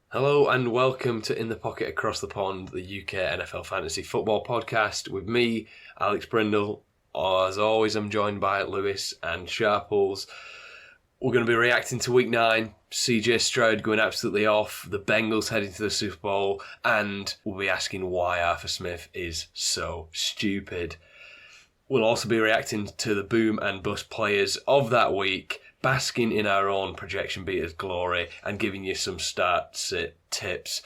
Hello and welcome to In the Pocket Across the Pond, the UK NFL Fantasy Football Podcast with me, Alex Brindle. As always, I'm joined by Lewis and Sharples. We're going to be reacting to Week 9, CJ Stroud going absolutely off, the Bengals heading to the Super Bowl, and we'll be asking why Arthur Smith is so stupid. We'll also be reacting to the boom and bust players of that week, basking in our own projection beaters glory and giving you some start-sit tips.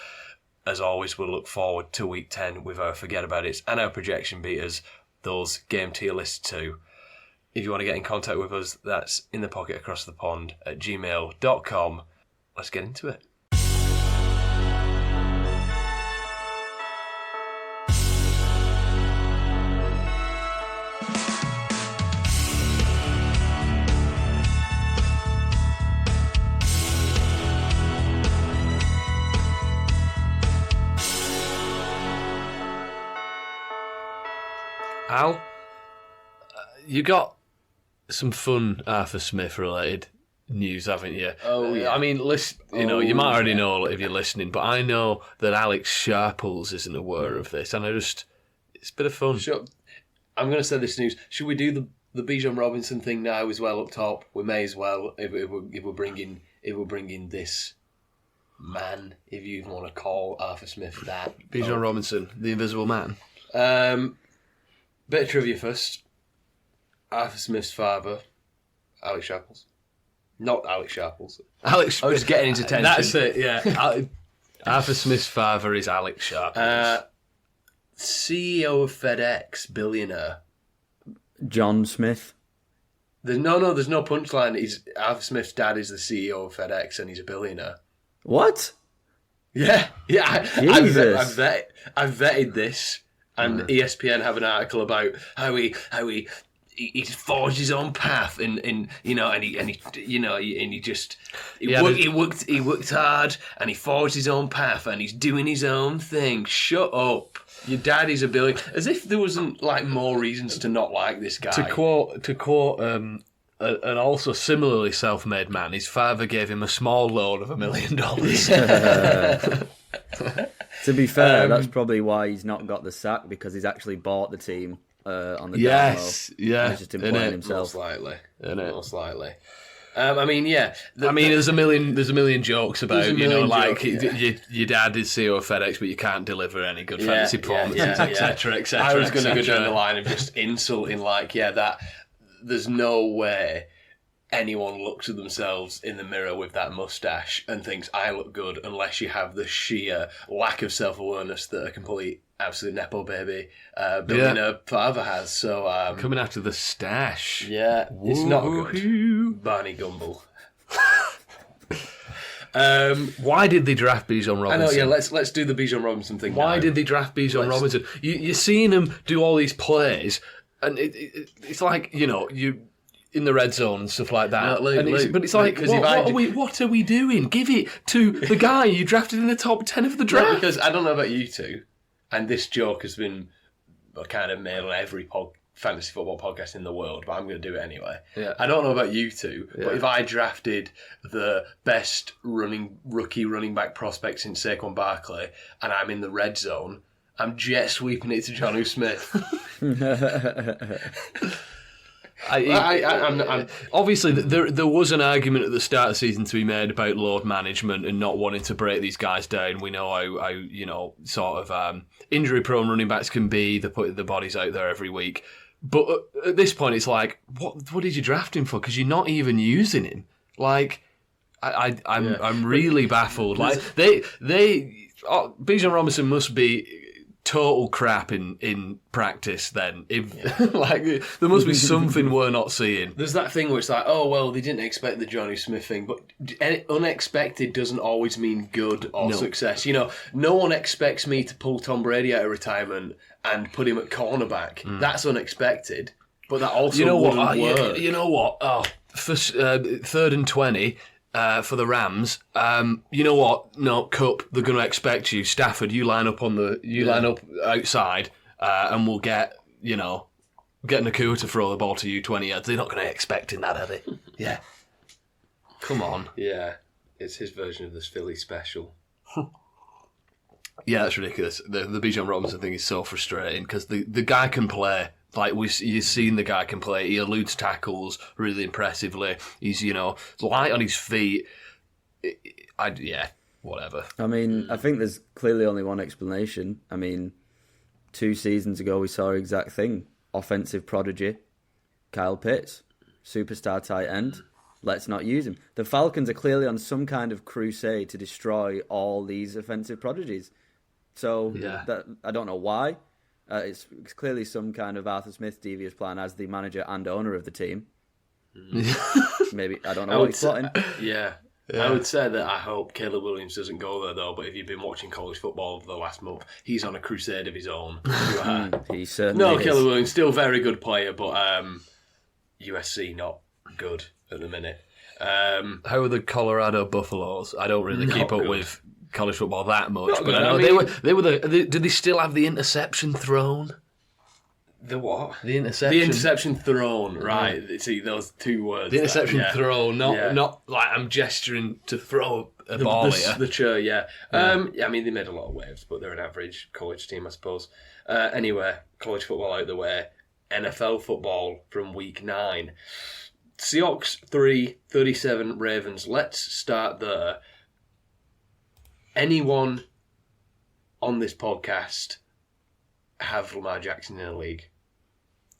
As always, we'll look forward to Week 10 with our Fuggedaboutit and our projection beaters, those game tier lists too. If you want to get in contact with us, that's inthepocketacrossthepond@gmail.com. Let's get into it. Al, you got some fun Arthur Smith related news, haven't you? Oh, yeah. I mean, you might already know if you're listening, but I know that Alex Sharples isn't aware of this, and it's a bit of fun. Sure. I'm going to say this news. Should we do the Bijan Robinson thing now as well up top? We may as well if we're bringing this man, if you even want to call Arthur Smith that. Bijan Robinson, the Invisible Man. Bit of trivia first. Arthur Smith's father, Alex Sharples. Not Alex Sharples. Alex. I was getting into tension. That's it. Yeah. Arthur Smith's father is Alex Sharples. CEO of FedEx, billionaire. John Smith. There's no punchline. Arthur Smith's dad is the CEO of FedEx and he's a billionaire. What? Yeah. Jesus. I've vetted this, and ESPN have an article about how he forged his own path, and he worked hard, and he forged his own path, and he's doing his own thing. Shut up. Your dad is a billionaire. As if there wasn't more reasons to not like this guy. To quote an also similarly self-made man, his father gave him a small loan of $1 million. To be fair, that's probably why he's not got the sack, because he's actually bought the team on the down low. Yeah. He's just employing himself. Most likely. There's a million jokes about your dad is CEO of FedEx, but you can't deliver any good fantasy performances, etc. I was going to go down the line of just insulting, that there's no way anyone looks at themselves in the mirror with that mustache and thinks I look good, unless you have the sheer lack of self-awareness that a complete absolute nepo baby billionaire father has. So coming after the stash. Yeah, it's not good. Barney Gumble. Why did they draft Bijan Robinson? I know, let's do the Bijan Robinson thing. Why did they draft Bijan Robinson? You're seeing him do all these plays, and it's like, you in the red zone and stuff like that. But it's like, what are we doing? Give it to the guy you drafted in the top 10 of the draft. No, because I don't know about you two, and this joke has been kind of made on every fantasy football podcast in the world, but I'm going to do it anyway. Yeah. I don't know about you two, but if I drafted the best rookie running back prospect since Saquon Barkley, and I'm in the red zone, I'm jet sweeping it to Jonnu Smith. Obviously, there was an argument at the start of the season to be made about load management and not wanting to break these guys down. We know how sort of injury-prone running backs can be. They're putting their bodies out there every week. But at this point, it's like, what did you draft him for? Because you're not even using him. Like, I'm really baffled. Like, Bijan Robinson must be total crap in practice then. There must be something we're not seeing. There's that thing where it's like, oh, well, they didn't expect the Jonnu Smith thing, but unexpected doesn't always mean good or success. No one expects me to pull Tom Brady out of retirement and put him at cornerback. That's unexpected, but that also wouldn't work. You know what? Oh, for 3rd and 20... for the Rams, you know what? No, Cup, they're going to expect you. Stafford, you line up line up outside, and we'll get Nakua to throw the ball to you 20 yards. They're not going to expect that, are they? Yeah. Come on. Yeah, it's his version of this Philly special. Yeah, that's ridiculous. The Bijan Robinson thing is so frustrating because the guy can play. Like you've seen the guy can play. He eludes tackles really impressively. He's light on his feet. Whatever. I mean, I think there's clearly only one explanation. I mean, 2 seasons ago we saw the exact thing. Offensive prodigy, Kyle Pitts, superstar tight end. Let's not use him. The Falcons are clearly on some kind of crusade to destroy all these offensive prodigies. So I don't know why. It's clearly some kind of Arthur Smith devious plan as the manager and owner of the team. Maybe, I don't know what he's plotting. Yeah. I would say that I hope Caleb Williams doesn't go there, though, but if you've been watching college football over the last month, he's on a crusade of his own. He certainly is. Caleb Williams, still a very good player, but USC not good at the minute. How are the Colorado Buffaloes? I don't really keep up with college football that much, but I know they were did they still have the interception thrown? The what? The interception. The interception thrown, right. See, those 2 words. The interception thrown, not like I'm gesturing to throw a ball here. The chair, yeah. I mean, they made a lot of waves, but they're an average college team, I suppose. Anyway, college football out the way. NFL football from week 9. Seahawks 3, 37 Ravens. Let's start there. Anyone on this podcast have Lamar Jackson in a league?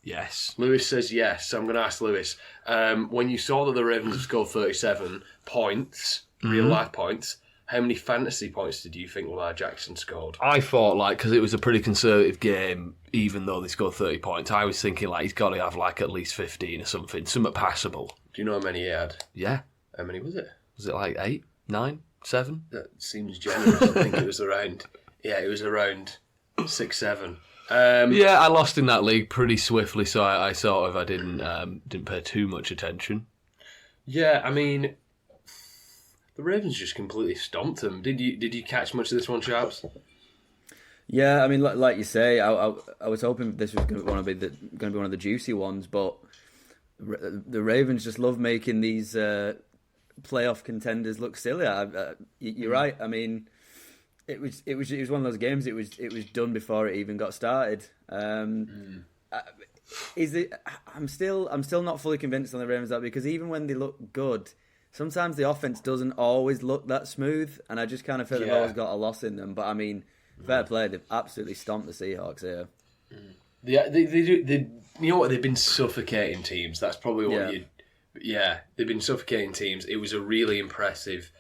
Yes. Lewis says yes, so I'm going to ask Lewis. When you saw that the Ravens had scored 37 points, real-life points, how many fantasy points did you think Lamar Jackson scored? I thought, because it was a pretty conservative game, even though they scored 30 points, I was thinking, he's got to have, at least 15 or something passable. Do you know how many he had? Yeah. How many was it? Was it 8, 9, 7? That seems generous. I think it was around 6, 7. I lost in that league pretty swiftly, so I didn't pay too much attention. Yeah, I mean, the Ravens just completely stomped them. Did you catch much of this one, Sharps? Yeah, I mean, like you say, I was hoping this was going to be one of the juicy ones, but the Ravens just love making these playoff contenders look silly. You're right. I mean, it was one of those games. It was done before it even got started. Is it? I'm still not fully convinced on the Ravens because even when they look good, sometimes the offense doesn't always look that smooth, and I just kind of feel they've always got a loss in them. But I mean, fair play, they've absolutely stomped the Seahawks here. Yeah, they do. You know what? They've been suffocating teams. That's probably what you. Yeah, they've been suffocating teams. It was a really impressive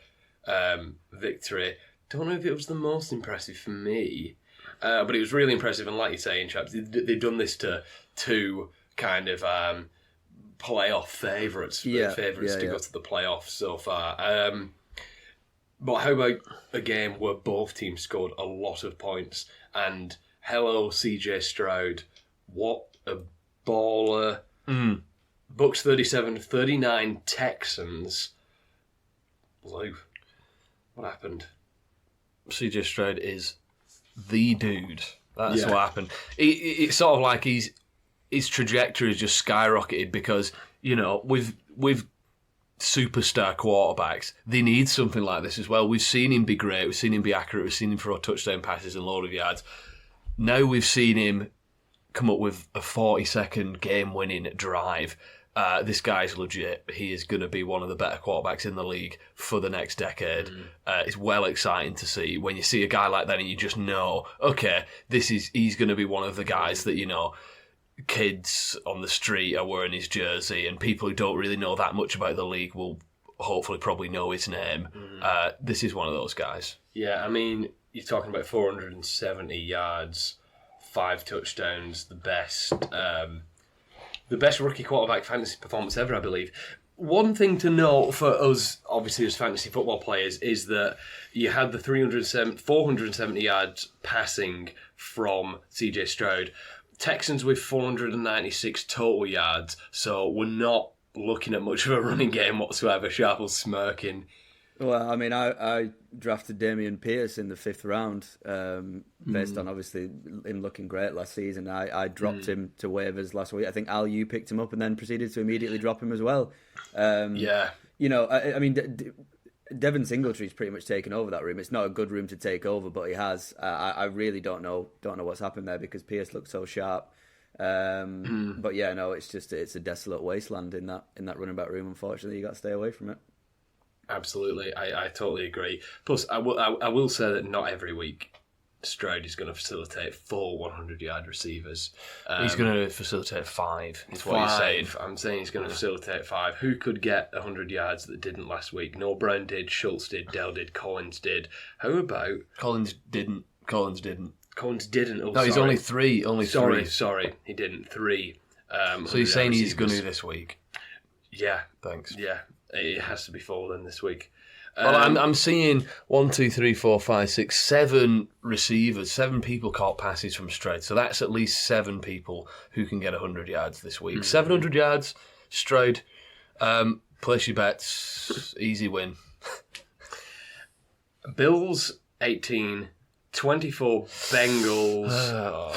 victory. Don't know if it was the most impressive for me, but it was really impressive. And like you're saying, chaps, they've done this to 2 kind of playoff favourites, to go to the playoffs so far. But how about a game where both teams scored a lot of points? And hello, CJ Stroud, what a baller! Bucks 37, 39 Texans. Lou, what happened? CJ Stroud is the dude. That's what happened. It's sort of like his trajectory has just skyrocketed because, with superstar quarterbacks, they need something like this as well. We've seen him be great. We've seen him be accurate. We've seen him throw touchdown passes and load of yards. Now we've seen him come up with a 40-second game-winning drive. This guy's legit. He is going to be one of the better quarterbacks in the league for the next decade. It's well exciting to see when you see a guy like that and you just know, okay, he's going to be one of the guys that, kids on the street are wearing his jersey and people who don't really know that much about the league will hopefully probably know his name. This is one of those guys. Yeah, I mean, you're talking about 470 yards, 5 touchdowns, the best rookie quarterback fantasy performance ever, I believe. One thing to note for us, obviously as fantasy football players, is that you had the 470 yards passing from CJ Stroud. Texans with 496 total yards, so we're not looking at much of a running game whatsoever. Sharples smirking. Well, I mean, I drafted Dameon Pierce in the 5th round based on, obviously, him looking great last season. I dropped him to waivers last week. I think Al, you picked him up and then proceeded to immediately drop him as well. Yeah. I mean, Devin Singletary's pretty much taken over that room. It's not a good room to take over, but he has. I really don't know what's happened there because Pierce looks so sharp. But yeah, no, it's a desolate wasteland in that running back room. Unfortunately, you got to stay away from it. Absolutely, I totally agree. Plus, I will say that not every week Stroud is going to facilitate 4 100-yard receivers. He's going to facilitate 5, is what he's saying. I'm saying he's going to facilitate 5. Who could get 100 yards that didn't last week? Noah Brown did, Schultz did, Dell did, Collins did. How about... Collins didn't. Collins didn't. Oh, no, he's only 3. Sorry, he didn't. 3. So you're saying he's going to this week? Yeah. Thanks. Yeah, it has to be 4 then this week. Well, I'm seeing 1, 2, 3, 4, 5, 6, 7 receivers, 7 people caught passes from Stroud. So that's at least 7 people who can get 100 yards this week. 700 yards, Stroud. Place your bets. Easy win. Bills 18, 24 Bengals.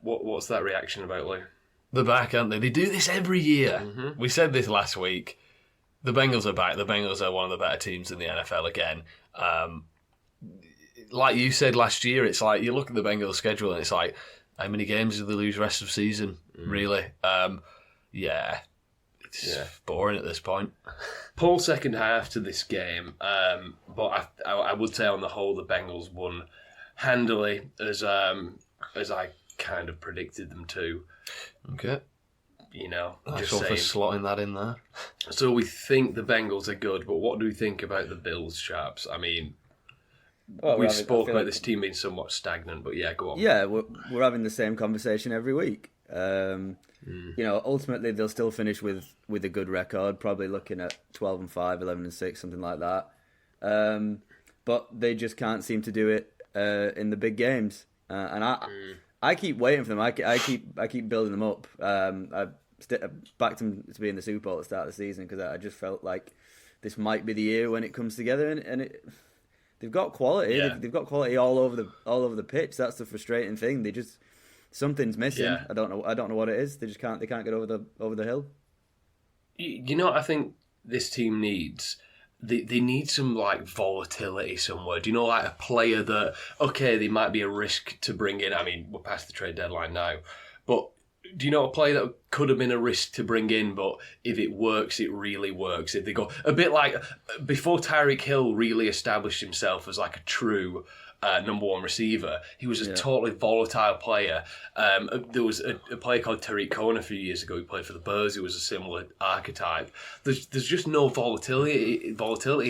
What's that reaction about, Lou? They're back, aren't they? They do this every year. Mm-hmm. We said this last week. The Bengals are back. The Bengals are one of the better teams in the NFL again. Like you said last year, it's like you look at the Bengals schedule and it's like, how many games do they lose rest of season? Really? It's boring at this point. Poor second half to this game, but I would say on the whole the Bengals won handily as I kind of predicted them to. Okay. You know, just for slotting that in there. So we think the Bengals are good, but what do we think about the Bills, Sharps? I mean, we've spoken about this team being somewhat stagnant, but yeah, go on. Yeah, we're having the same conversation every week. You know, ultimately they'll still finish with a good record, probably looking at 12-5, 11-6, something like that. But they just can't seem to do it in the big games, and I keep waiting for them. I keep building them up. I backed them to be in the Super Bowl at the start of the season because I just felt like this might be the year when it comes together, and they've got quality. Yeah. They've got quality all over the pitch. That's the frustrating thing. They just something's missing. Yeah. I don't know what it is. They just can't get over the hill. You know what I think this team needs? They need some like volatility somewhere. Do you know, like a player that, okay, they might be a risk to bring in. I mean, we're past the trade deadline now, but do you know a player that could have been a risk to bring in, but if it works, it really works. If they go a bit like before Tyreek Hill really established himself as like a true number one receiver, he was a totally volatile player. There was a player called Tariq Cohen a few years ago who played for the Bears who was a similar archetype. There's just no volatility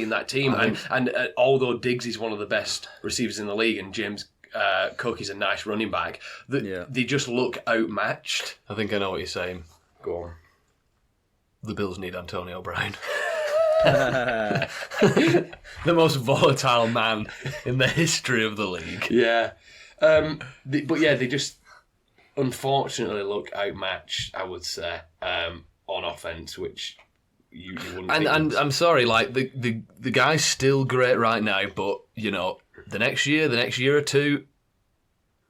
in that team. And although Diggs is one of the best receivers in the league and James Cook is a nice running back, they just look outmatched. I think I know what you're saying. Go on. The Bills need Antonio Brown. The most volatile man in the history of the league. Yeah. They just unfortunately look outmatched, I would say, on offense, which you wouldn't think. And I'm sorry, like the guy's still great right now, but you know, the next year or two,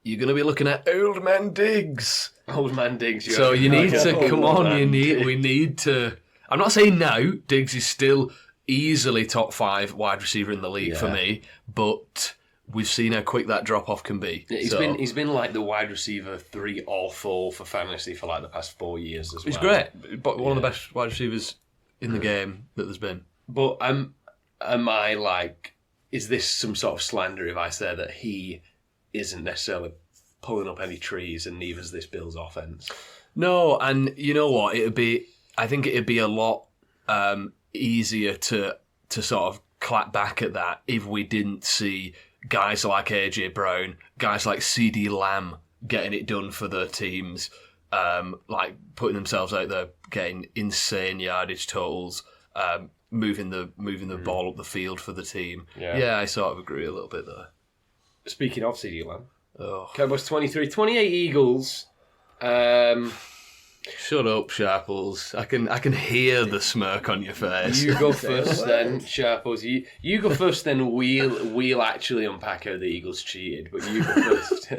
you're going to be looking at Old Man Diggs. Old Man Diggs. So you need to come on. We need to. I'm not saying now Diggs is still easily top 5 wide receiver in the league for me, but we've seen how quick that drop off can be. He's been like the wide receiver 3 or 4 for fantasy for like the past 4 years as well. He's great, but one of the best wide receivers in the game that there's been. But am I like, is this some sort of slander if I say that he isn't necessarily pulling up any trees and neither's this Bills offense? No, and you know what? I think it'd be a lot easier to sort of clap back at that if we didn't see guys like AJ Brown, guys like CD Lamb getting it done for their teams, like putting themselves out there, getting insane yardage totals, moving the ball up the field for the team. Yeah, I sort of agree a little bit there. Speaking of CD Lamb, Cowboys 23, 28 Eagles. Shut up, Sharples. I can hear the smirk on your face. You go first then, Sharples. You go first, then we'll actually unpack how the Eagles cheated, but you go first.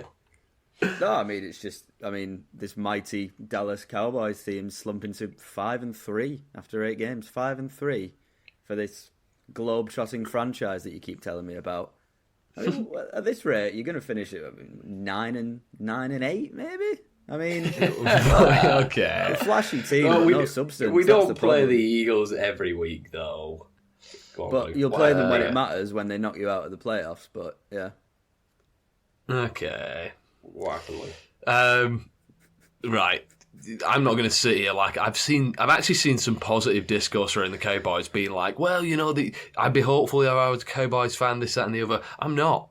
No, I mean, it's just, this mighty Dallas Cowboys team slumping to 5-3 after 8 games. 5-3 for this globe-trotting franchise that you keep telling me about. I mean, at this rate, you're going to finish it 9-8, maybe. I mean, okay, a flashy team, Well, but no substance. We That's don't the play problem. the Eagles every week, though. But you'll play them when it matters, when they knock you out of the playoffs. But yeah, okay. What happened, Luke? Right. I'm not going to sit here like I've actually seen some positive discourse around the Cowboys being like, well, I'd be hopeful if I was a Cowboys fan, this, that, and the other. I'm not.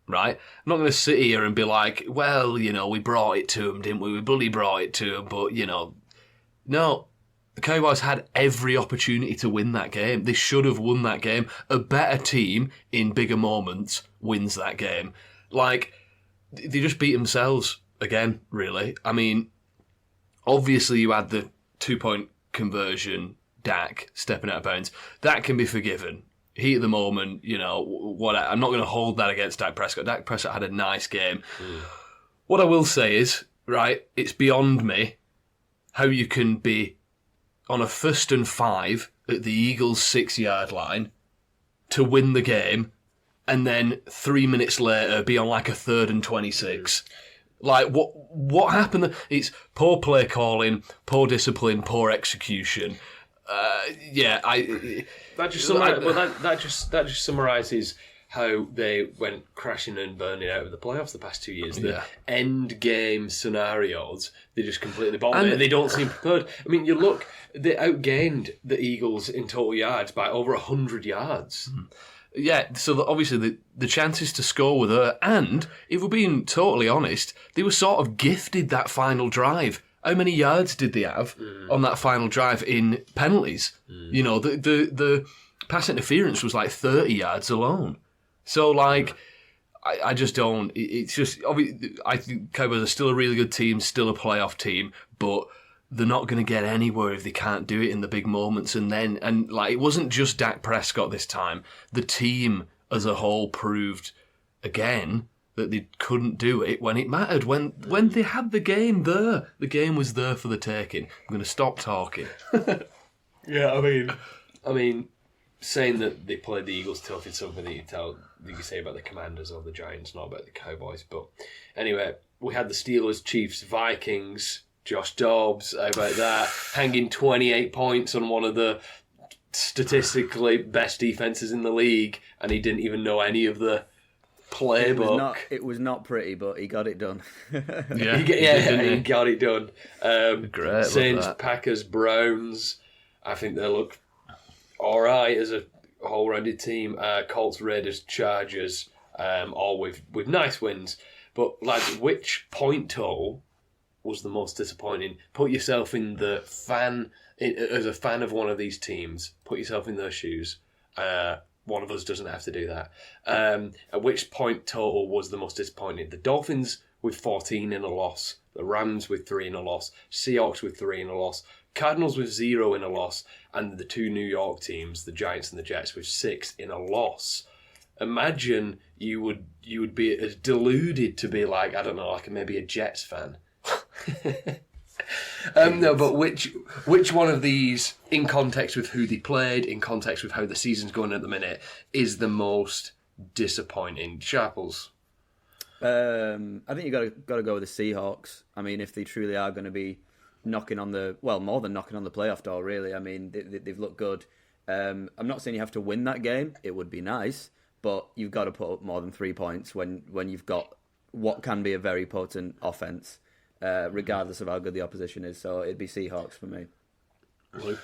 Right? I'm not going to sit here and be like, well, we brought it to them, didn't we? We bloody brought it to them, but no. The Cowboys had every opportunity to win that game. They should have won that game. A better team in bigger moments wins that game. Like, they just beat themselves again, really. I mean, obviously you had the 2-point conversion, Dak stepping out of bounds. That can be forgiven. Heat of the moment, what? I'm not going to hold that against Dak Prescott. Dak Prescott had a nice game. What I will say is, right, it's beyond me how you can be on a 1st and 5 at the Eagles' 6-yard line to win the game, and then 3 minutes later be on like a 3rd and 26. Like, what happened? It's poor play calling, poor discipline, poor execution. That just summarises how they went crashing and burning out of the playoffs the past 2 years. The end game scenarios, they just completely bombed it. They don't seem prepared. I mean, you look, they outgained the Eagles in total yards by over 100 yards. Yeah, so obviously the chances to score were there, and if we're being totally honest, they were sort of gifted that final drive. How many yards did they have on that final drive in penalties? The pass interference was like 30 yards alone. So, like, I just don't. It's just, I think Cowboys are still a really good team, still a playoff team, but they're not going to get anywhere if they can't do it in the big moments. And it wasn't just Dak Prescott this time. The team as a whole proved again that they couldn't do it when it mattered. When they had the game there, the game was there for the taking. I'm going to stop talking. Yeah, I mean, saying that they played the Eagles tough is something that you can say about the Commanders or the Giants, not about the Cowboys. But anyway, we had the Steelers, Chiefs, Vikings. Josh Dobbs, how about that? Hanging 28 points on one of the statistically best defences in the league, and he didn't even know any of the playbook. It was not pretty, but he got it done. He got it done. Great, Saints, Packers, Browns. I think they look all right as a whole-rounded team. Colts, Raiders, Chargers, all with nice wins. But lads, which point total was the most disappointing? Put yourself in the fan, as a fan of one of these teams. Put yourself in their shoes. One of us doesn't have to do that. At which point total was the most disappointing? The Dolphins with 14 in a loss. The Rams with 3 in a loss. Seahawks with 3 in a loss. Cardinals with 0 in a loss. And the 2 New York teams, the Giants and the Jets, with 6 in a loss. Imagine you would be as deluded to be like, I don't know, like maybe a Jets fan. No, but which one of these, in context with who they played, in context with how the season's going at the minute, is the most disappointing? Sharples? I think you got to go with the Seahawks. I mean, if they truly are going to be knocking on more than knocking on the playoff door, really. I mean, they've looked good. I'm not saying you have to win that game. It would be nice, but you've got to put up more than 3 points when you've got what can be a very potent offense. Regardless of how good the opposition is. So it'd be Seahawks for me.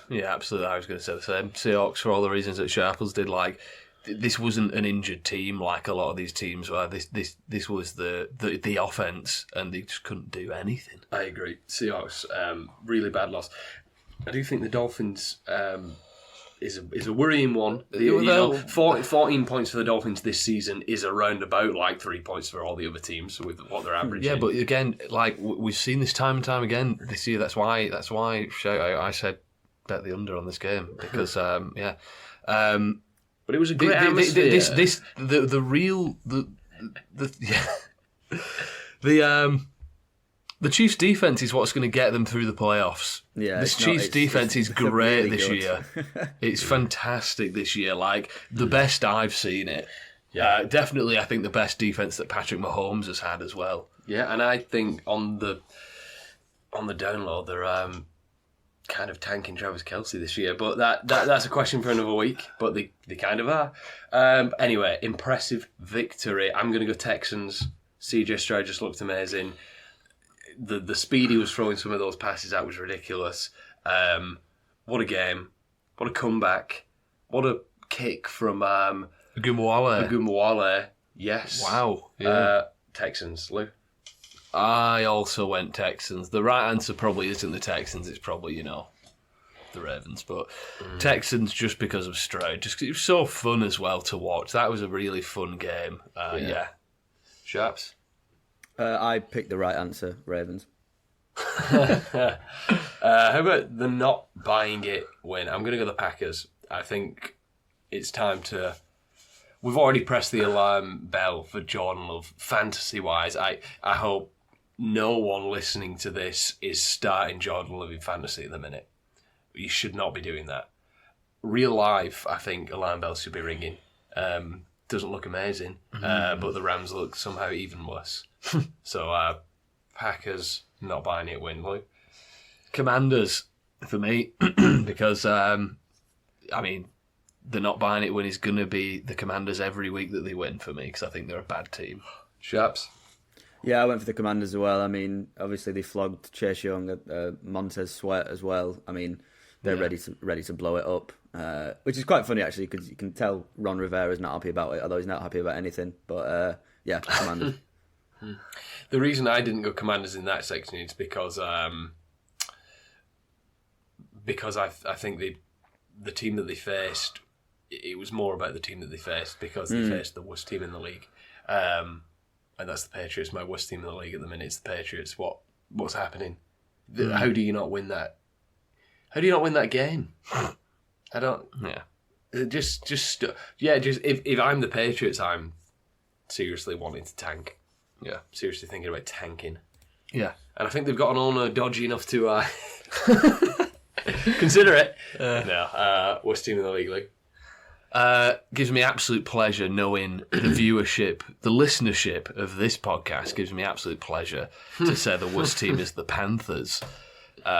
Yeah, absolutely. I was going to say the same. Seahawks, for all the reasons that Sharples did. Like, this wasn't an injured team like a lot of these teams where this was the offense and they just couldn't do anything. I agree. Seahawks, really bad loss. I do think the Dolphins is a worrying one. 14 points for the Dolphins this season is around about like 3 points for all the other teams with what they're averaging. Yeah, but again, like we've seen this time and time again this year. That's why shout out, I said bet the under on this game because but it was a great atmosphere. The Chiefs' defense is what's going to get them through the playoffs. Yeah, this Chiefs' defense is great really this good. year. It's fantastic this year. Like the best I've seen it. Yeah, definitely. I think the best defense that Patrick Mahomes has had as well. Yeah, and I think on the download they're kind of tanking Travis Kelce this year, but that's a question for another week. But they kind of are. Anyway, impressive victory. I'm going to go Texans. CJ Stroud just looked amazing. The speed he was throwing some of those passes out was ridiculous. What a game. What a comeback. What a kick from Ogunbowale. Yes. Wow. Yeah. Texans, Lou. I also went Texans. The right answer probably isn't the Texans. It's probably, the Ravens. But Texans just because of Stroud. Just 'cause it was so fun as well to watch. That was a really fun game. Yeah. Sharps. I picked the right answer, Ravens. How about the not buying it win? I'm going to go the Packers. I think it's time to... We've already pressed the alarm bell for Jordan Love. Fantasy-wise, I hope no one listening to this is starting Jordan Love in fantasy at the minute. You should not be doing that. Real life, I think alarm bells should be ringing. Doesn't look amazing, but the Rams look somehow even worse. So, Packers not buying it win, Lou. Commanders for me because, the not buying it win is going to be the Commanders every week that they win for me because I think they're a bad team. Sharps? Yeah, I went for the Commanders as well. Obviously they flogged Chase Young, Montez Sweat as well. They're ready to blow it up, which is quite funny actually because you can tell Ron Rivera's not happy about it, although he's not happy about anything. But Commanders. The reason I didn't go Commanders in that section is because I think the team that they faced, it was more about the team that they faced because they faced the worst team in the league, and that's the Patriots. My worst team in the league at the minute is the Patriots. What's happening? How do you not win that? How do you not win that game? I don't. Yeah. Just if I'm the Patriots, I'm seriously wanting to tank. Yeah. Seriously thinking about tanking. Yeah. And I think they've got an owner dodgy enough to consider it. Worst team in the league. Gives me absolute pleasure knowing the viewership, the listenership of this podcast gives me absolute pleasure to say the worst team is the Panthers.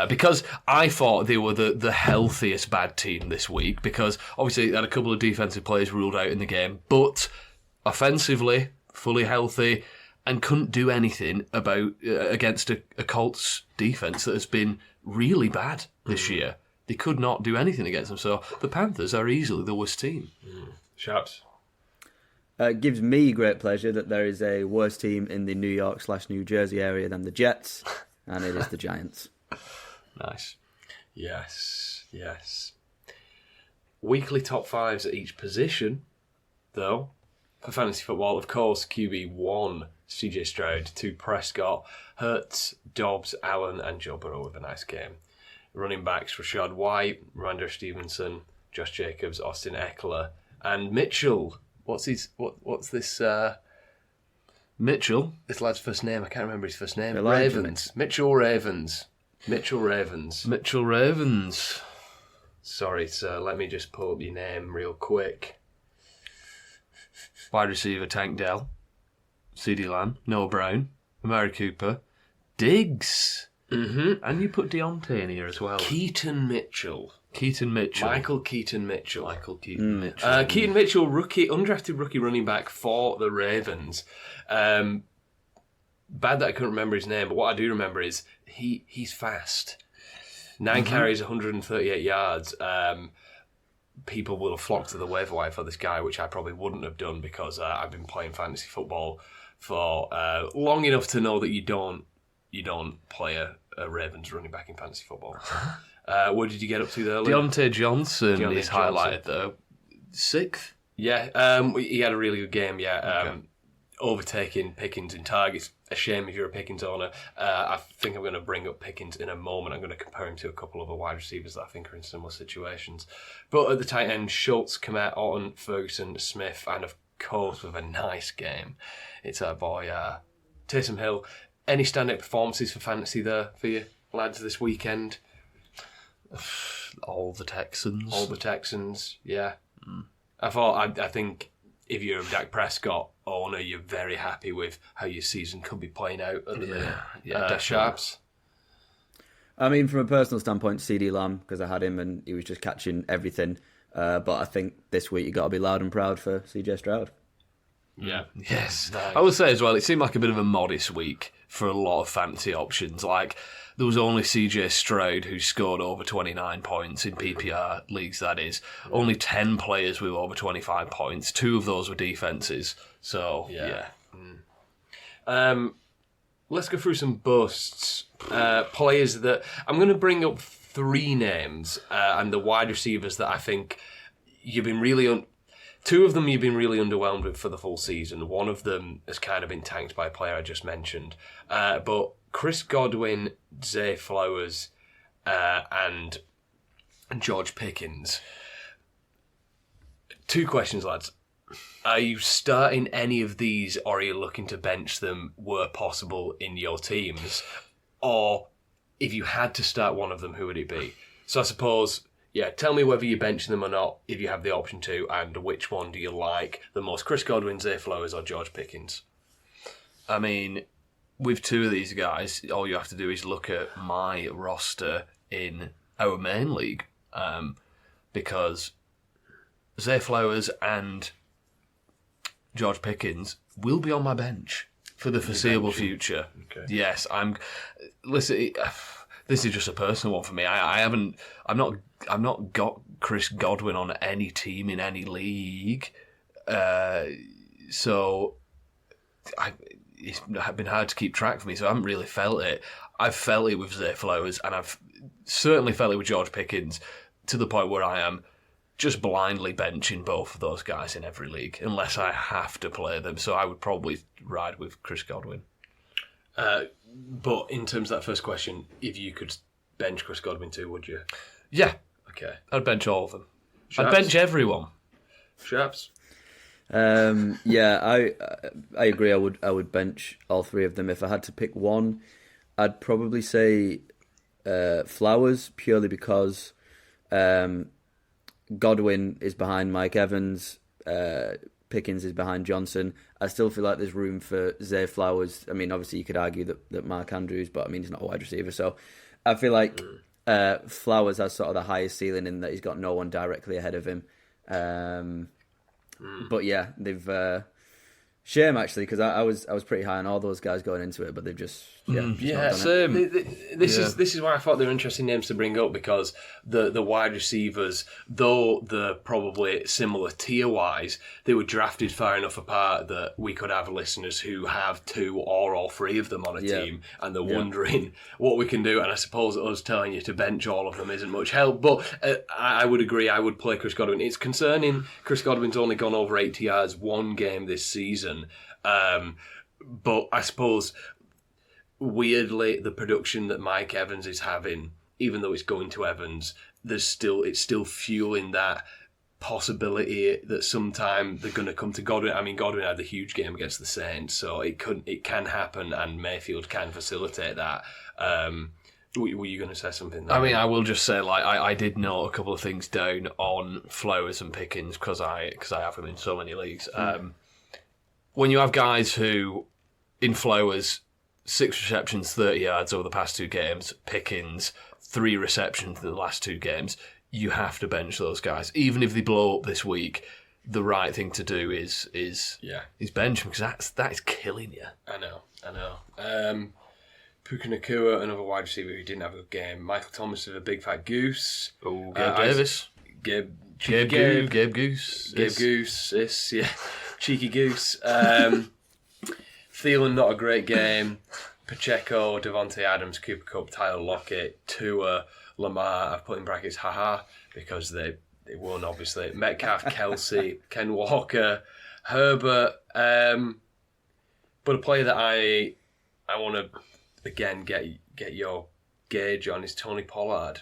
Because I thought they were the healthiest bad team this week because obviously they had a couple of defensive players ruled out in the game, but offensively, fully healthy and couldn't do anything against a Colts defense that has been really bad this year. They could not do anything against them. So the Panthers are easily the worst team. Sharps. It gives me great pleasure that there is a worse team in the New York/New Jersey area than the Jets, and it is the Giants. Nice. Yes. Weekly top fives at each position, though. For fantasy football, of course, QB 1, CJ Stroud, 2, Prescott, Hurts, Dobbs, Allen, and Joe Burrow with a nice game. Running backs, Rashad White, Ramondre Stevenson, Josh Jacobs, Austin Eckler, and Mitchell. What's this? Mitchell? This lad's first name. I can't remember his first name. Elijah Ravens. Mitchell Ravens. Sorry, sir. Let me just pull up your name real quick. Wide receiver, Tank Dell. CeeDee Lamb. Noah Brown. Amari Cooper. Diggs. Mm-hmm. And you put Deontay in here as well. Keaton Mitchell. Michael Keaton Mitchell. Keaton Mitchell, undrafted rookie running back for the Ravens. Bad that I couldn't remember his name, but what I do remember is he's fast. 9 carries, 138 yards. People will have flocked to the waiver wire for this guy, which I probably wouldn't have done because I've been playing fantasy football for long enough to know that you don't play a Ravens running back in fantasy football. What did you get up to there, Lee? Deontay Johnson is highlighted though. 6th? Yeah, he had a really good game, yeah. Okay. Overtaking Pickens in targets. A shame if you're a Pickens owner. I think I'm going to bring up Pickens in a moment. I'm going to compare him to a couple of other wide receivers that I think are in similar situations. But at the tight end, Schultz, Kmet, Orton, Ferguson, Smith, and of course with a nice game, it's our boy Taysom Hill. Any standout performances for fantasy there for you, lads, this weekend? All the Texans. All the Texans, yeah. I think if you're a Dak Prescott owner, you're very happy with how your season could be playing out at the minute. Yeah, Sharps? I mean, from a personal standpoint, CD Lamb, because I had him and he was just catching everything. But I think this week you got to be loud and proud for CJ Stroud. Yeah. Yes. Nice. I would say as well, it seemed like a bit of a modest week for a lot of fantasy options. Like, there was only CJ Stroud who scored over 29 points in PPR leagues, that is. Only 10 players with over 25 points. 2 of those were defences. So, yeah. Let's go through some busts. Players that... I'm going to bring up 3 names and the wide receivers that I think you've been really... 2 of them you've been really underwhelmed with for the full season. 1 of them has kind of been tanked by a player I just mentioned. But Chris Godwin, Zay Flowers, and George Pickens. 2 questions, lads. Are you starting any of these, or are you looking to bench them where possible in your teams? Or if you had to start one of them, who would it be? So I suppose... Yeah, tell me whether you're benching them or not, if you have the option to, and which one do you like the most, Chris Godwin, Zay Flowers, or George Pickens? I mean, with 2 of these guys, all you have to do is look at my roster in our main league, because Zay Flowers and George Pickens will be on my bench for the foreseeable future. Okay. Yes, listen, this is just a personal one for me. I've not got Chris Godwin on any team in any league, so it's been hard to keep track for me. So I haven't really felt it. I've felt it with Zay Flowers, and I've certainly felt it with George Pickens, to the point where I am just blindly benching both of those guys in every league unless I have to play them. So I would probably ride with Chris Godwin. But in terms of that first question, if you could bench Chris Godwin too, would you? Yeah. Okay. I'd bench all of them. Sharps? I'd bench everyone. Sharps? Yeah, I agree. I would bench all 3 of them. If I had to pick one, I'd probably say Flowers, purely because Godwin is behind Mike Evans, Pickens is behind Johnson. I still feel like there's room for Zay Flowers. I mean, obviously you could argue that Mark Andrews, but I mean, he's not a wide receiver. So I feel like Flowers has sort of the highest ceiling in that he's got no one directly ahead of him. But yeah, they've... Shame, actually, because I was pretty high on all those guys going into it, but they've just not done it. This is why I thought they were interesting names to bring up, because the wide receivers, though they're probably similar tier-wise, they were drafted far enough apart that we could have listeners who have 2 or all 3 of them on a team, and they're wondering what we can do. And I suppose us telling you to bench all of them isn't much help, but I would agree, I would play Chris Godwin. It's concerning Chris Godwin's only gone over 80 yards 1 game this season. But I suppose weirdly the production that Mike Evans is having, even though it's going to Evans, it's still fueling that possibility that sometime they're going to come to Godwin. I mean, Godwin had the huge game against the Saints, so it can happen, and Mayfield can facilitate that. Were you going to say something there? I mean, I will just say, like, I did note a couple of things down on Flowers and Pickens because I have them in so many leagues. When you have guys who, in Flowers, 6 receptions, 30 yards over the past 2 games, Pickens, 3 receptions in the last 2 games, you have to bench those guys. Even if they blow up this week, the right thing to do is bench them, because that is killing you. I know. Puka Nakua, another wide receiver who didn't have a good game. Michael Thomas with a big fat goose. Oh, Gabe Davis. Gabe Goose. Yeah. Cheeky Goose. Thielen, not a great game. Pacheco, Devontae Adams, Cooper Kupp, Tyler Lockett, Tua, Lamar, I've put in brackets, haha, because they won, obviously. Metcalf, Kelsey, Ken Walker, Herbert. But a player that I want to, again, get your gauge on is Tony Pollard.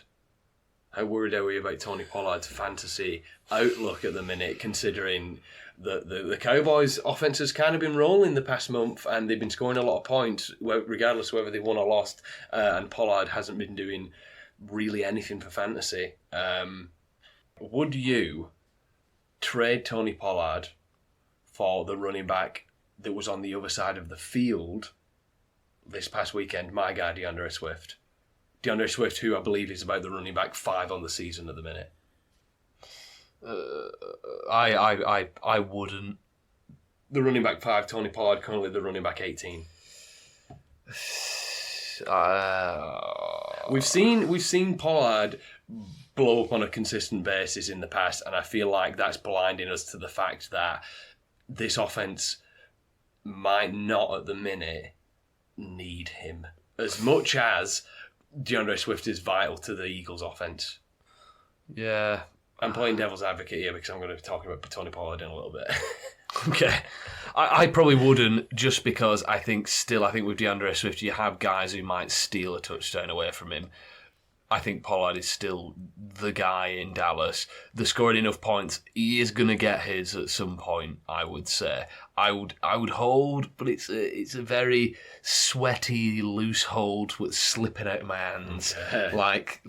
How worried are we about Tony Pollard's fantasy outlook at the minute, considering the Cowboys' offense has kind of been rolling the past month and they've been scoring a lot of points, regardless of whether they won or lost, and Pollard hasn't been doing really anything for fantasy. Would you trade Tony Pollard for the running back that was on the other side of the field this past weekend, my guy DeAndre Swift? DeAndre Swift, who I believe is about the running back 5 on the season at the minute. I wouldn't. The running back 5, Tony Pollard, currently the running back 18. We've seen Pollard blow up on a consistent basis in the past, and I feel like that's blinding us to the fact that this offense might not at the minute need him as much as DeAndre Swift is vital to the Eagles' offense. Yeah. I'm playing devil's advocate here because I'm going to be talking about Tony Pollard in a little bit. Okay. I probably wouldn't, just because I think with DeAndre Swift, you have guys who might steal a touchdown away from him. I think Pollard is still the guy in Dallas. They're scoring enough points. He is going to get his at some point, I would say. I would hold, but it's a very sweaty, loose hold with slipping out of my hands, like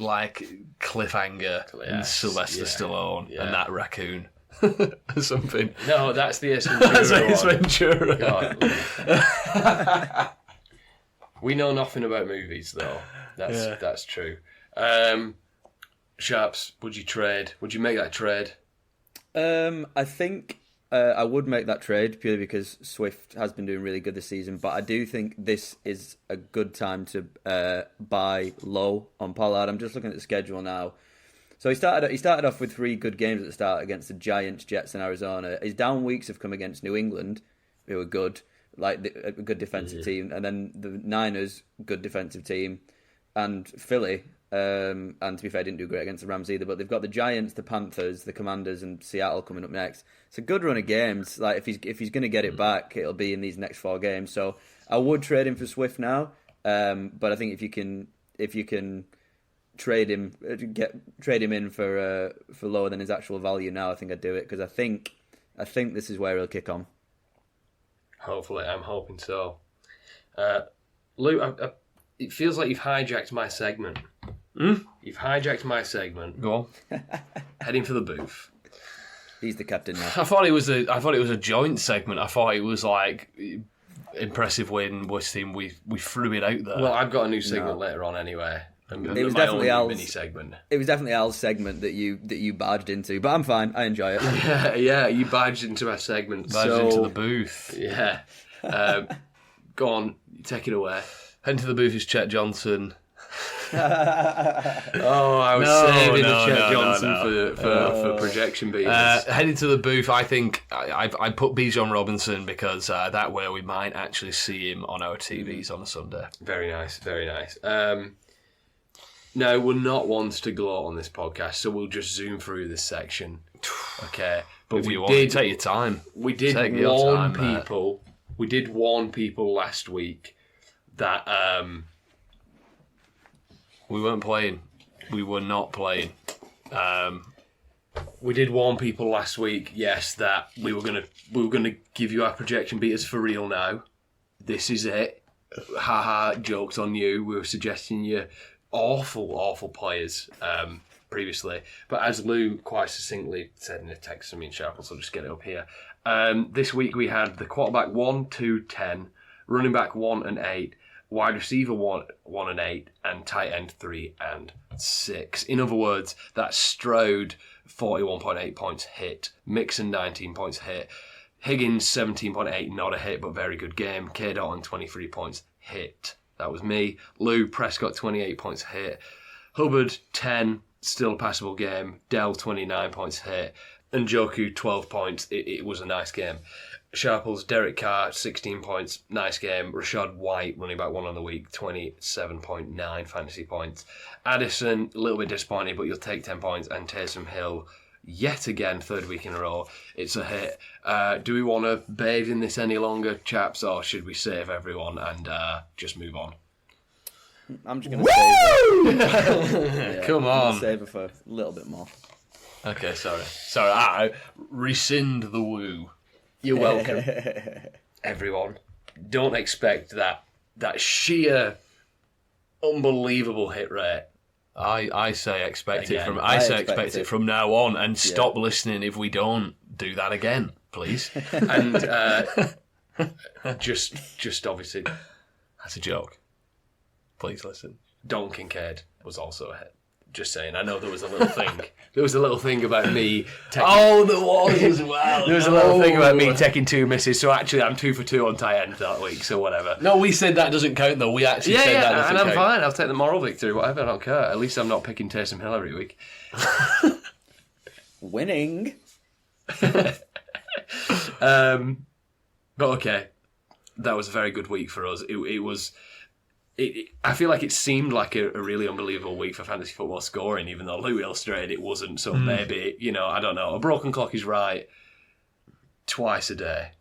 Cliffhanger and Sylvester Stallone and that raccoon. Or something. No, that's the Ace Ventura. That's Ace Ventura. God. We know nothing about movies, though. That's true. Sharps, would you trade? Would you make that trade? I think I would make that trade purely because Swift has been doing really good this season, but I do think this is a good time to buy low on Pollard. I'm just looking at the schedule now. So he started off with 3 good games at the start against the Giants, Jets, and Arizona. His down weeks have come against New England, who were good, like a good defensive team, and then the Niners, good defensive team, and Philly. And to be fair, didn't do great against the Rams either. But they've got the Giants, the Panthers, the Commanders, and Seattle coming up next. It's a good run of games. Like if he's going to get it back, it'll be in these next 4 games. So I would trade him for Swift now. But I think if you can trade him in for lower than his actual value now, I think I'd do it because I think this is where he'll kick on. Hopefully, I'm hoping so. Lou, it feels like you've hijacked my segment. You've hijacked my segment. Go on. Heading for the booth. He's the captain now. I thought it was a joint segment. I thought it was like impressive win, worst team. We threw it out there. Well, I've got a new segment later on anyway. It was definitely Al's mini segment. It was definitely Al's segment that you barged into, but I'm fine. I enjoy it. Yeah, you barged into my segment. Into the booth. Yeah. Go on, take it away. Heading to the booth is Chet Johnson. I was saving the Chet Johnson for projection beaters. Heading to the booth, I think I put Bijan Robinson because that way we might actually see him on our TVs on a Sunday. Very nice, very nice. No, we're not ones to gloat on this podcast, so we'll just zoom through this section. Okay, but we did take your time. We did warn people. We did warn people last week that we weren't playing. We were not playing. We did warn people last week, yes, that we were gonna give you our projection beaters for real now. This is it. Haha, jokes on you. We were suggesting you awful players previously. But as Lou quite succinctly said in a text from me and Sharples, I'll just get it up here. This week we had the quarterback 1, 2, 10, running back 1 and 8, wide receiver 1 and 8, and tight end 3 and 6. In other words, that Stroud 41.8 points hit, Mixon 19 points hit, Higgins 17.8 not a hit but very good game, K. Dalton 23 points hit. That was me. Lou, Prescott 28 points hit, Hubbard 10, still a passable game, Dell 29 points hit, and Njoku 12 points. It was a nice game. Sharples, Derek Carr, 16 points, nice game. Rashad White, running back 1 on the week, 27.9 fantasy points. Addison, a little bit disappointed, but you'll take 10 points. And Taysom Hill, yet again, 3rd week in a row, it's a hit. Do we want to bathe in this any longer, chaps, or should we save everyone and just move on? I'm just going to save her. Come on. Save her for a little bit more. Okay, sorry. I rescind the woo. You're welcome. Everyone, don't expect that sheer unbelievable hit rate. I say expect Again, it from expect it from now on, and stop listening if we don't do that again, please. And just obviously, That's a joke. Please listen. Don Kincaid was also a hit. Just saying. I know there was a little thing. There was a little thing about me taking... Oh, there was as well. There was a little thing about me taking 2 misses, so actually I'm 2 for 2 on tight end that week, so whatever. No, we said that doesn't count, though. We actually said that doesn't and count. I'm fine. I'll take the moral victory, whatever, I don't care. At least I'm not picking Taysom Hill every week. Winning. But okay, that was a very good week for us. It was... I feel like it seemed like a really unbelievable week for fantasy football scoring, even though Lou illustrated it wasn't. So maybe, I don't know. A broken clock is right twice a day.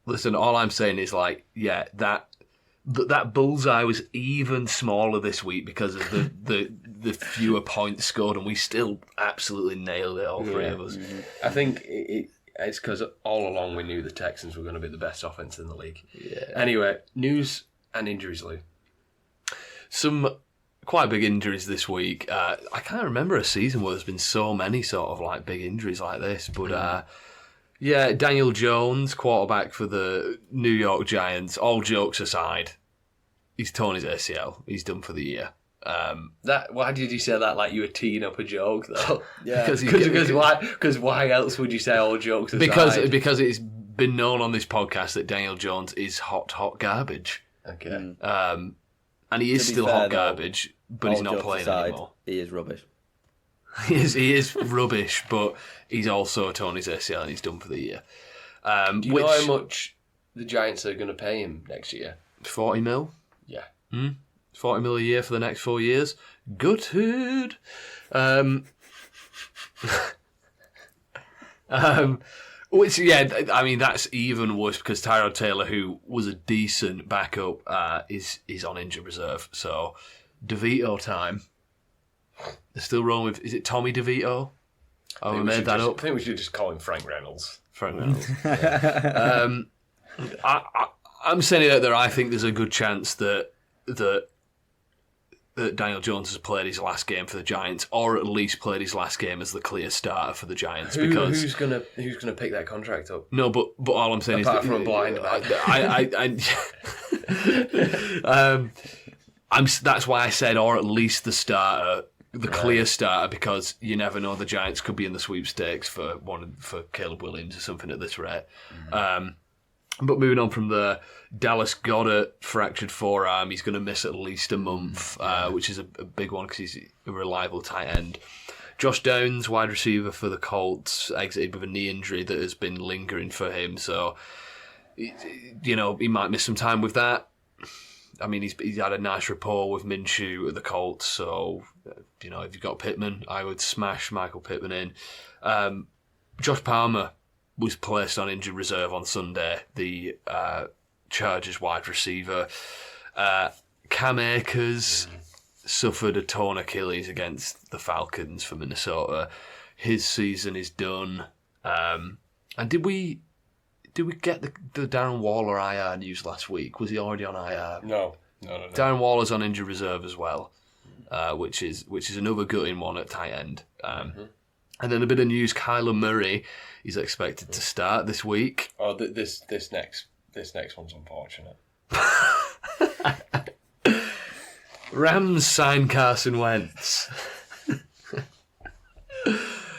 Listen, all I'm saying is that bullseye was even smaller this week because of the fewer points scored, and we still absolutely nailed it, all three of us. Mm-hmm. I think it's because all along we knew the Texans were going to be the best offense in the league. Yeah. Anyway, news and injuries, Lou. Some quite big injuries this week. I can't remember a season where there's been so many sort of big injuries like this. But Daniel Jones, quarterback for the New York Giants, all jokes aside, he's torn his ACL. He's done for the year. Why did you say that like you were teeing up a joke though? Yeah. Because why else would you say all jokes aside? Because it's been known on this podcast that Daniel Jones is hot garbage. Okay. And he is still hot garbage, but he's not playing anymore. He is rubbish. He is rubbish, but he's also torn his ACL and he's done for the year. Do you know how much the Giants are going to pay him next year? 40 mil? Yeah. 40 mil a year for the next 4 years. Gutted. Which, I mean, that's even worse because Tyrod Taylor, who was a decent backup, is on injured reserve. So, DeVito time. They're still rolling with, is it Tommy DeVito? Oh, I made that up. I think we should just call him Frank Reynolds. Frank Reynolds. I'm saying it out there. I think there's a good chance that Daniel Jones has played his last game for the Giants, or at least played his last game as the clear starter for the Giants. Because who's gonna pick that contract up? No, but all I'm saying apart is from a blind man. That's why I said, or at least the starter, the clear starter, because you never know. The Giants could be in the sweepstakes for Caleb Williams or something at this rate. But moving on from there, Dallas Goedert fractured forearm. He's going to miss at least a month, which is a big one because he's a reliable tight end. Josh Downs, wide receiver for the Colts, exited with a knee injury that has been lingering for him. So, he might miss some time with that. I mean, he's had a nice rapport with Minshew at the Colts. So, if you've got Pittman, I would smash Michael Pittman in. Josh Palmer was placed on injured reserve on Sunday, the Chargers wide receiver. Cam Akers suffered a torn Achilles against the Falcons for Minnesota. His season is done. And did we get the Darren Waller IR news last week? Was he already on IR? No. Darren Waller's on injured reserve as well, which is another gutting one at tight end. And then a bit of news: Kyler Murray is expected to start this week. Oh, this next one's unfortunate. Rams sign Carson Wentz.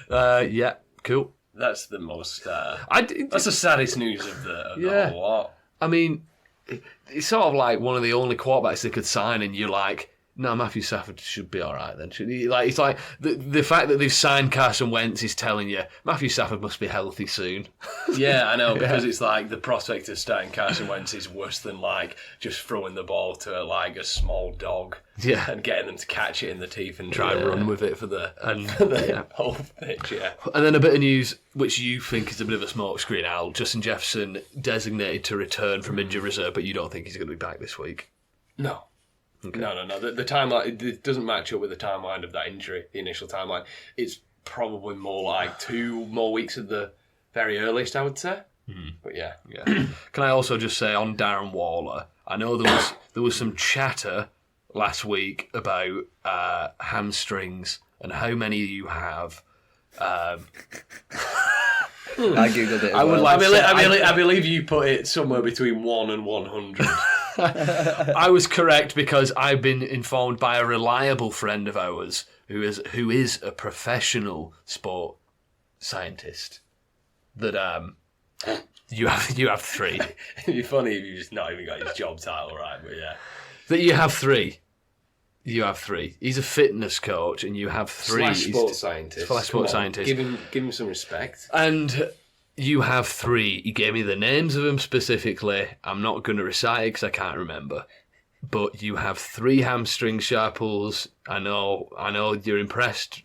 Yeah, cool. That's the most. That's the saddest news of the whole lot. I mean, it's sort of like one of the only quarterbacks they could sign, and you're like, no, Matthew Stafford should be all right then. It's like the fact that they've signed Carson Wentz is telling you Matthew Stafford must be healthy soon. Yeah, I know, because it's like the prospect of starting Carson Wentz is worse than just throwing the ball to a small dog, and getting them to catch it in the teeth and try and run with it for the whole pitch. Yeah, and then a bit of news which you think is a bit of a smokescreen, Al. Justin Jefferson designated to return from injured reserve, but you don't think he's going to be back this week? No. Okay. No. The timeline, it doesn't match up with the timeline of that injury, the initial timeline. It's probably more like 2 more weeks at the very earliest, I would say. But yeah. Can I also just say on Darren Waller, I know there was some chatter last week about hamstrings and how many you have. I googled it. I believe you put it somewhere between 1 and 100. I was correct because I've been informed by a reliable friend of ours who is a professional sport scientist that you have 3. It'd be funny if you just not even got his job title right, but yeah. That you have 3. You have 3. He's a fitness coach, and you have 3. Sports scientist. Sports scientist. Give him some respect. And you have 3. He gave me the names of them specifically. I'm not going to recite it because I can't remember. But you have 3 hamstring Sharples. I know you're impressed.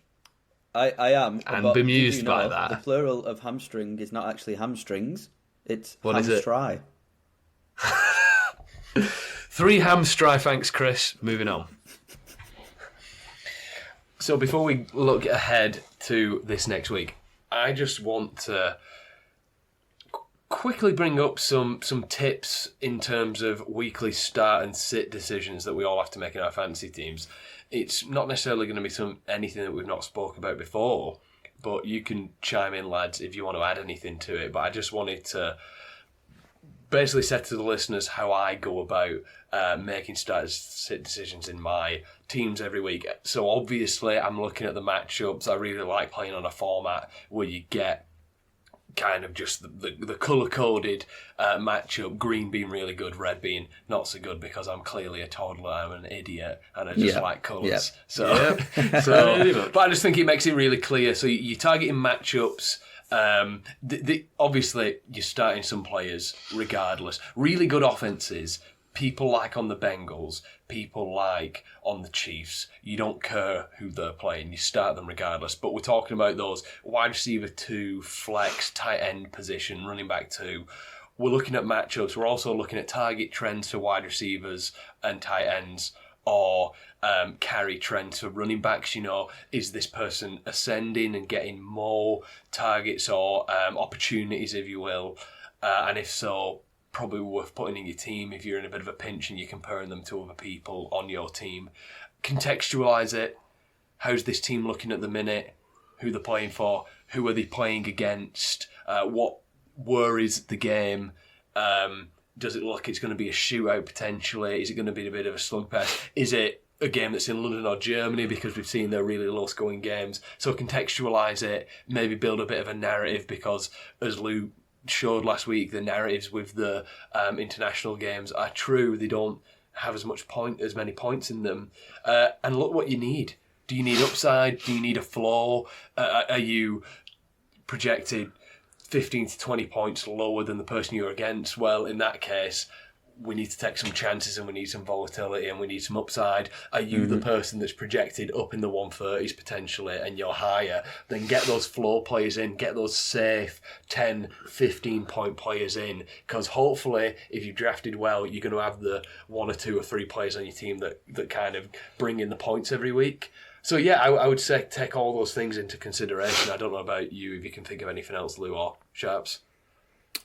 I am. And bemused by that. The plural of hamstring is not actually hamstrings. It's what hamstry. Is it? 3 hamstry, thanks, Chris. Moving on. So before we look ahead to this next week, I just want to quickly bring up some tips in terms of weekly start and sit decisions that we all have to make in our fantasy teams. It's not necessarily going to be anything that we've not spoke about before, but you can chime in, lads, if you want to add anything to it. But I just wanted to basically say to the listeners how I go about making start and sit decisions in my teams every week. So obviously I'm looking at the matchups. I really like playing on a format where you get kind of just the colour-coded matchup, green being really good, red being not so good because I'm clearly a toddler, I'm an idiot, and I just like colours. But I just think it makes it really clear. So you're targeting matchups. Obviously, you're starting some players regardless. Really good offences, people like on the Bengals, people like on the Chiefs. You don't care who they're playing. You start them regardless. But we're talking about those wide receiver 2, flex, tight end position, running back 2. We're looking at matchups. We're also looking at target trends for wide receivers and tight ends, or carry trends for running backs. Is this person ascending and getting more targets or opportunities, if you will? And if so, probably worth putting in your team if you're in a bit of a pinch and you're comparing them to other people on your team. Contextualise it. How's this team looking at the minute? Who they're playing for? Who are they playing against? What worries the game? Does it look like it's going to be a shootout potentially? Is it going to be a bit of a slugfest? Is it a game that's in London or Germany, because we've seen their really low-scoring games? So contextualise it, maybe build a bit of a narrative, because as Lou showed last week, the narratives with the international games are true. They don't have as many points in them. And look what you need. Do you need upside? Do you need a floor? Are you projected 15 to 20 points lower than the person you're against? Well, in that case, we need to take some chances and we need some volatility and we need some upside. Are you the person that's projected up in the 130s potentially and you're higher? Then get those floor players in, get those safe 10, 15 point players in, because hopefully if you drafted well, you're going to have the 1 or 2 or 3 players on your team that kind of bring in the points every week. So yeah, I would say take all those things into consideration. I don't know about you, if you can think of anything else, Lou or Sharps.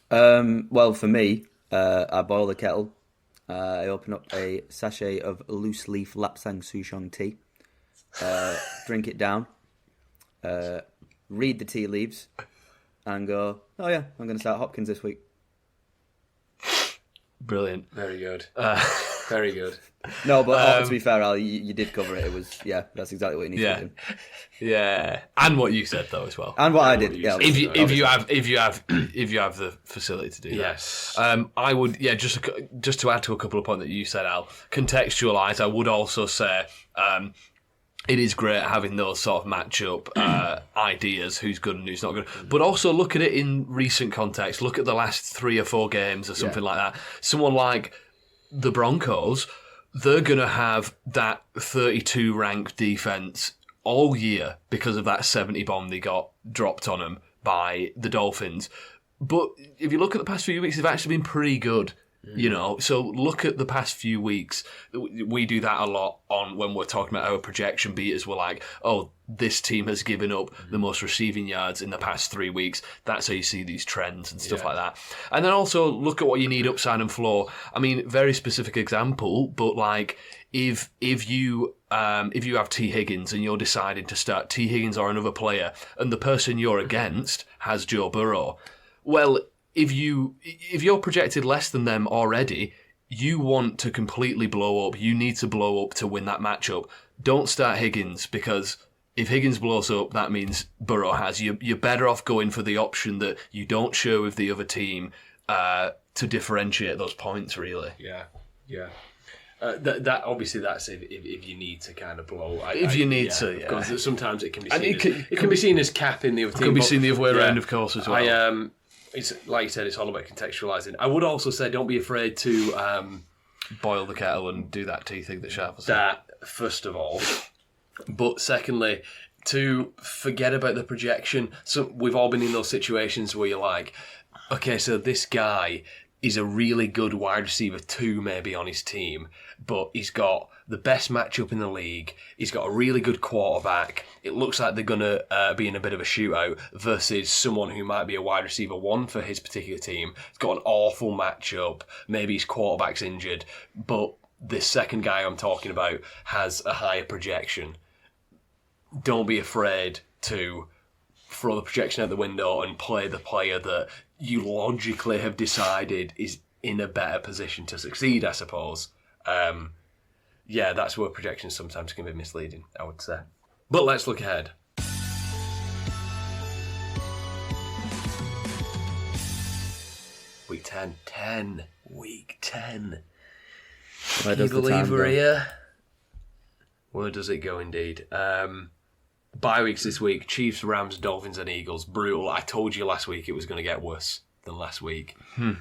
Well, for me, I boil the kettle. I open up a sachet of loose leaf Lapsang Souchong tea. Drink it down. Read the tea leaves. And go, oh yeah, I'm going to start Hopkins this week. Brilliant. Very good. Very good. No, but to be fair, Al, you did cover it. It was, that's exactly what you need to do. Yeah, and what you said though as well, and what I did. Yeah, if you have the facility to do that. Yes. I would. Yeah, just to add to a couple of points that you said, Al. Contextualise. I would also say. It is great having those sort of matchup ideas, who's good and who's not good. But also look at it in recent context. Look at the last 3 or 4 games or something like that. Someone like the Broncos, they're going to have that 32 ranked defence all year because of that 70 bomb they got dropped on them by the Dolphins. But if you look at the past few weeks, they've actually been pretty good You know, so look at the past few weeks. We do that a lot on when we're talking about our projection beaters. We're like, oh, this team has given up the most receiving yards in the past 3 weeks. That's how you see these trends and stuff like that. And then also look at what you need upside and floor. I mean, very specific example, but like if you have T. Higgins and you're deciding to start T. Higgins or another player, and the person you're against has Joe Burrow, well, if you're projected less than them already, you want to completely blow up. You need to blow up to win that matchup. Don't start Higgins, because if Higgins blows up, that means Burrow has. You're better off going for the option that you don't share with the other team to differentiate those points, really. Yeah. That obviously that's if you need to kind of blow. Because sometimes it can be seen. It can be seen as capping the other team. It can be seen the other way around, of course, as well. It's like you said, it's all about contextualising. I would also say, don't be afraid to boil the kettle and do that tea thing that Sharples said. That first of all, but secondly, to forget about the projection. So we've all been in those situations where you're like, okay, so this guy is a really good wide receiver 2 maybe on his team, but he's got the best matchup in the league. He's got a really good quarterback. It looks like they're going to be in a bit of a shootout versus someone who might be a wide receiver 1 for his particular team. He's got an awful matchup. Maybe his quarterback's injured, but this second guy I'm talking about has a higher projection. Don't be afraid to throw the projection out the window and play the player that you logically have decided is in a better position to succeed, I suppose. That's where projections sometimes can be misleading, I would say. But let's look ahead. Week 10. Week 10. Where Can you does the believe time we're go? here? Where does it go, indeed? Bye weeks this week. Chiefs, Rams, Dolphins and Eagles. Brutal. I told you last week it was going to get worse than last week.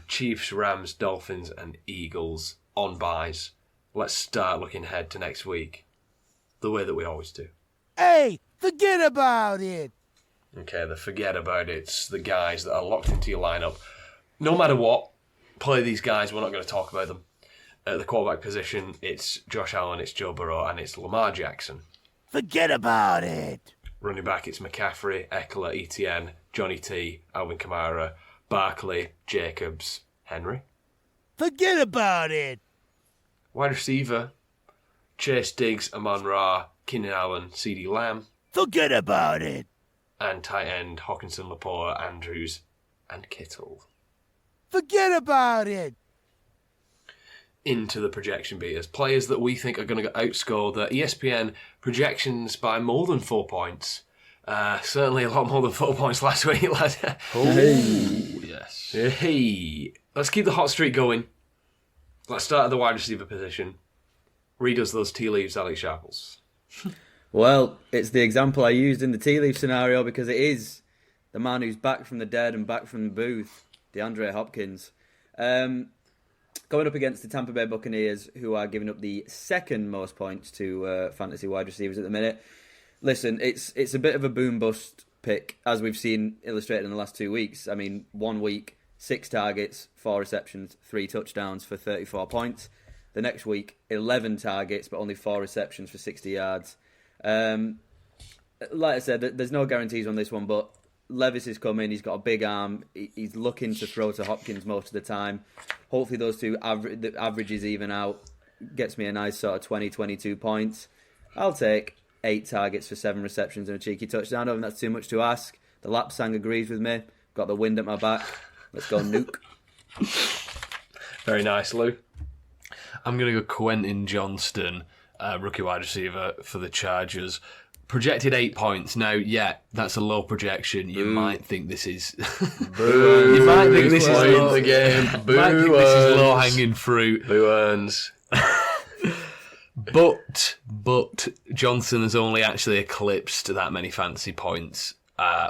Chiefs, Rams, Dolphins and Eagles on byes. Let's start looking ahead to next week. The way that we always do. Hey, forget about it. Okay, forget about it. It's the guys that are locked into your lineup. No matter what, play these guys. We're not going to talk about them. At the quarterback position, it's Josh Allen, it's Joe Burrow, and it's Lamar Jackson. Forget about it. Running back, it's McCaffrey, Eckler, Etienne, Johnny T, Alvin Kamara, Barkley, Jacobs, Henry. Forget about it. Wide receiver, Chase Diggs, Amon-Ra, Keenan Allen, CeeDee Lamb. Forget about it. And tight end, Hawkinson, Laporte, Andrews, and Kittle. Forget about it. Into the projection beaters. Players that we think are going to outscore the ESPN projections by more than 4 points. Certainly a lot more than 4 points last week. Yes. Hey. Let's keep the hot streak going. Let's start at the wide receiver position. Read us those tea leaves, Alex Sharples. Well, it's the example I used in the tea leaf scenario because it is the man who's back from the dead and back from the booth, DeAndre Hopkins. Going up against the Tampa Bay Buccaneers, who are giving up the second most points to fantasy wide receivers at the minute. Listen, it's a bit of a boom-bust pick, as we've seen illustrated in the last 2 weeks. I mean, 1 week, 6 targets, 4 receptions, 3 touchdowns for 34 points. The next week, 11 targets, but only 4 receptions for 60 yards. Like I said, there's no guarantees on this one, but Levis is coming. He's got a big arm. He's looking to throw to Hopkins most of the time. Hopefully those two averages even out. Gets me a nice sort of 20, 22 points. I'll take 8 targets for 7 receptions and a cheeky touchdown. I don't think that's too much to ask. The lap sang agrees with me. Got the wind at my back. Let's go nuke. Very nice, Lou. I'm going to go Quentin Johnston, rookie wide receiver for the Chargers. Projected 8 points. Now, yeah, that's a low projection. You might think this is... Boo. You might think this is low. The game. Boo. Might think this is low-hanging fruit. Boo earns. But Johnson has only actually eclipsed that many fantasy points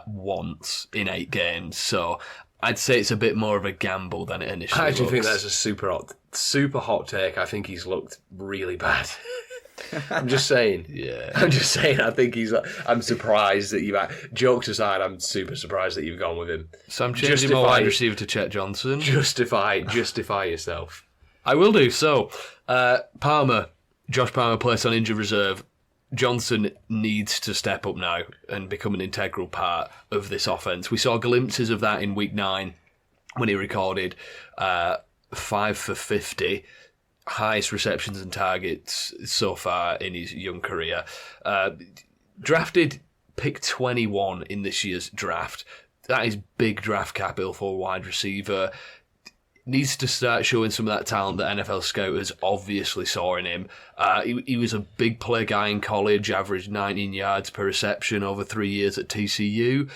once in 8 games. So I'd say it's a bit more of a gamble than it initially I actually looks. think that's a super hot take. I think he's looked really bad. I'm just saying. Yeah. I'm just saying. I think I'm surprised that you've. Jokes aside, I'm super surprised that you've gone with him. So I'm changing my wide receiver to Chet Johnson. Justify yourself. I will do. So, Josh Palmer placed on injured reserve. Johnson needs to step up now and become an integral part of this offense. We saw glimpses of that in Week 9 when he recorded 5 for 50, highest receptions and targets so far in his young career. Drafted pick 21 in this year's draft. That is big draft capital for a wide receiver. Needs to start showing some of that talent that NFL scouters obviously saw in him. He was a big play guy in college, averaged 19 yards per reception over 3 years at TCU.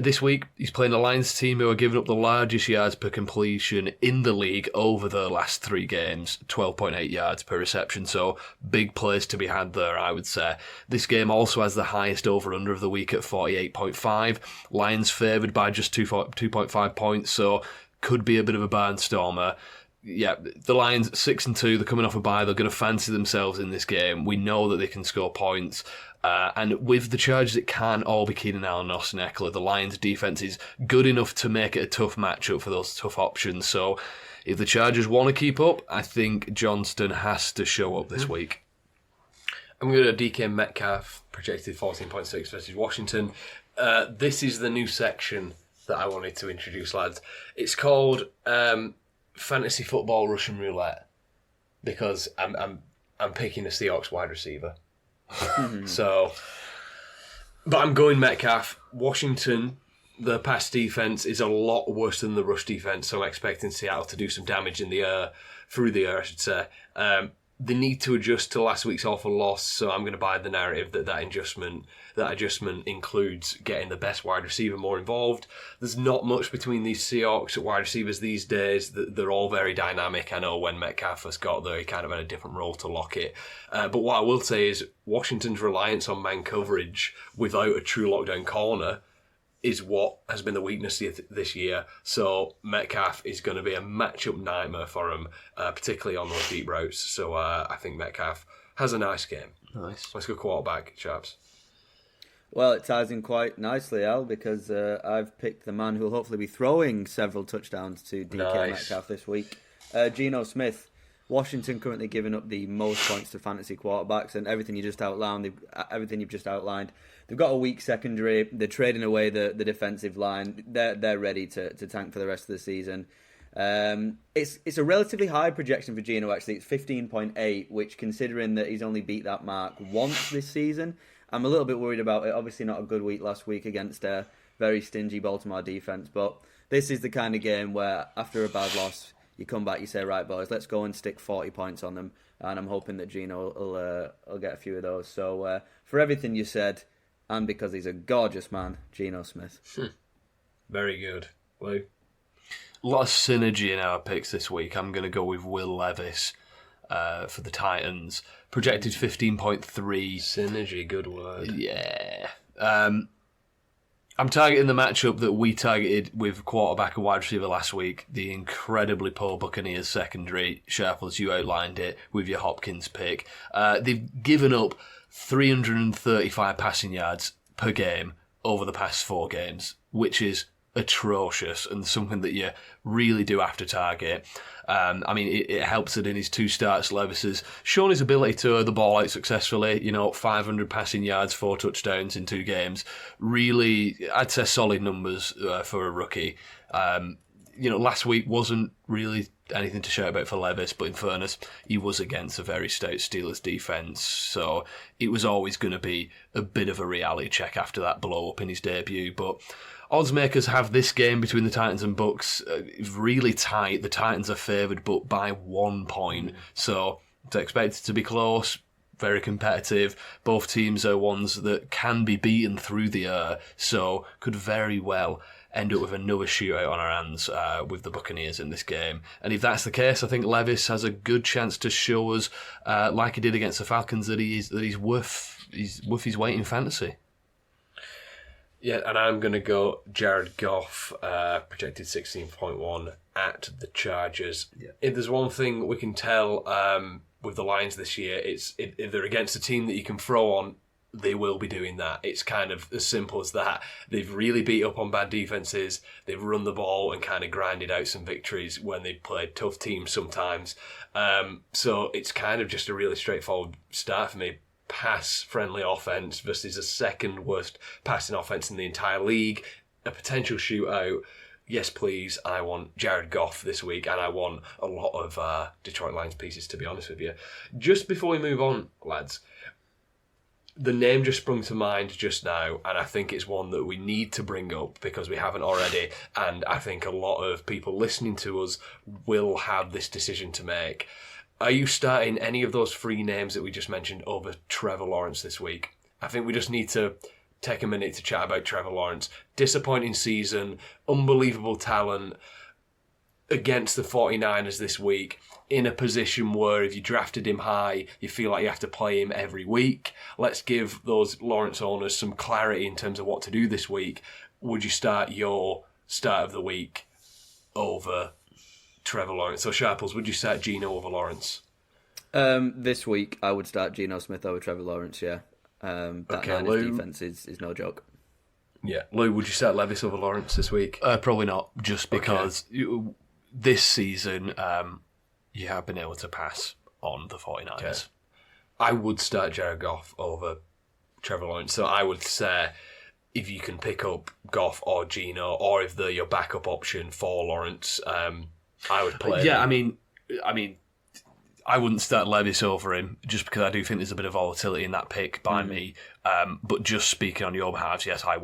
This week, he's playing a Lions team who are giving up the largest yards per completion in the league over the last 3 games, 12.8 yards per reception, so big plays to be had there, I would say. This game also has the highest over-under of the week at 48.5. Lions favoured by just 2.5 points, so could be a bit of a barnstormer. Yeah, the Lions 6-2. They're coming off a bye. They're going to fancy themselves in this game. We know that they can score points. And with the Chargers, it can't all be Keenan Allen and Austin Eckler. The Lions' defense is good enough to make it a tough matchup for those tough options. So if the Chargers want to keep up, I think Johnston has to show up this week. I'm going to DK Metcalf, projected 14.6 versus Washington. This is the new section that I wanted to introduce, lads. It's called Fantasy Football Russian Roulette, because I'm picking the Seahawks wide receiver. So, but I'm going Metcalf. Washington, the pass defense is a lot worse than the rush defense, so I'm expecting Seattle to do some damage in the air, through the air, I should say. They need to adjust to last week's awful loss, so I'm going to buy the narrative that adjustment includes getting the best wide receiver more involved. There's not much between these Seahawks wide receivers these days. They're all very dynamic. I know when Metcalf first got there, he kind of had a different role to Lockett. But what I will say is Washington's reliance on man coverage without a true lockdown corner is what has been the weakness this year. So Metcalf is going to be a matchup nightmare for him, particularly on those deep routes. So I think Metcalf has a nice game. Nice. Let's go quarterback, chaps. Well, it ties in quite nicely, Al, because I've picked the man who will hopefully be throwing several touchdowns to DK Metcalf this week. Geno Smith. Washington currently giving up the most points to fantasy quarterbacks, and everything you've just outlined, they've got a weak secondary. They're trading away the defensive line. They're ready to tank for the rest of the season. It's a relatively high projection for Geno, actually. It's 15.8, which, considering that he's only beat that mark once this season, I'm a little bit worried about it. Obviously not a good week last week against a very stingy Baltimore defense, but this is the kind of game where after a bad loss, you come back, you say, right, boys, let's go and stick 40 points on them. And I'm hoping that Geno will get a few of those. So for everything you said, and because he's a gorgeous man, Geno Smith. Very good. Lou? A lot of synergy in our picks this week. I'm going to go with Will Levis for the Titans. Projected 15.3. Synergy, good word. Yeah. I'm targeting the matchup that we targeted with quarterback and wide receiver last week, the incredibly poor Buccaneers secondary. Sharples, you outlined it with your Hopkins pick. They've given up 335 passing yards per game over the past 4 games, which is atrocious and something that you really do have to target. It helps that in his 2 starts, Levis has shown his ability to throw the ball out successfully. 500 passing yards, 4 touchdowns in 2 games. Really, I'd say solid numbers for a rookie. Last week wasn't really anything to shout about for Levis, but in fairness, he was against a very stout Steelers defence, so it was always going to be a bit of a reality check after that blow-up in his debut. But odds makers have this game between the Titans and Bucks really tight. The Titans are favoured, but by 1 point. So to expect it to be close, very competitive. Both teams are ones that can be beaten through the air, so could very well end up with another shootout on our hands with the Buccaneers in this game. And if that's the case, I think Levis has a good chance to show us, like he did against the Falcons, that he's worth his weight in fantasy. Yeah, and I'm going to go Jared Goff, projected 16.1 at the Chargers. Yeah. If there's one thing we can tell with the Lions this year, it's if they're against a team that you can throw on, they will be doing that. It's kind of as simple as that. They've really beat up on bad defenses. They've run the ball and kind of grinded out some victories when they played tough teams sometimes. So it's kind of just a really straightforward start for me. Pass-friendly offense versus the second worst passing offense in the entire league. A potential shootout. Yes, please. I want Jared Goff this week, and I want a lot of Detroit Lions pieces, to be honest with you. Just before we move on, lads, the name just sprung to mind just now, and I think it's one that we need to bring up because we haven't already, and I think a lot of people listening to us will have this decision to make. Are you starting any of those three names that we just mentioned over Trevor Lawrence this week? I think we just need to take a minute to chat about Trevor Lawrence. Disappointing season, unbelievable talent against the 49ers this week, in a position where if you drafted him high, you feel like you have to play him every week. Let's give those Lawrence owners some clarity in terms of what to do this week. Would you start your start of the week over Trevor Lawrence? So Sharples, would you start Geno over Lawrence? This week, I would start Geno Smith over Trevor Lawrence, yeah. That Niners defense is no joke. Yeah. Lou, would you start Levis over Lawrence this week? Probably not, just because this season you have been able to pass on the 49ers. Okay. I would start Jared Goff over Trevor Lawrence. So I would say if you can pick up Goff or Geno, or if they're your backup option for Lawrence, I would play. Yeah, them. I mean, I wouldn't start Levis over him just because I do think there's a bit of volatility in that pick by me. But just speaking on your behalf, yes, I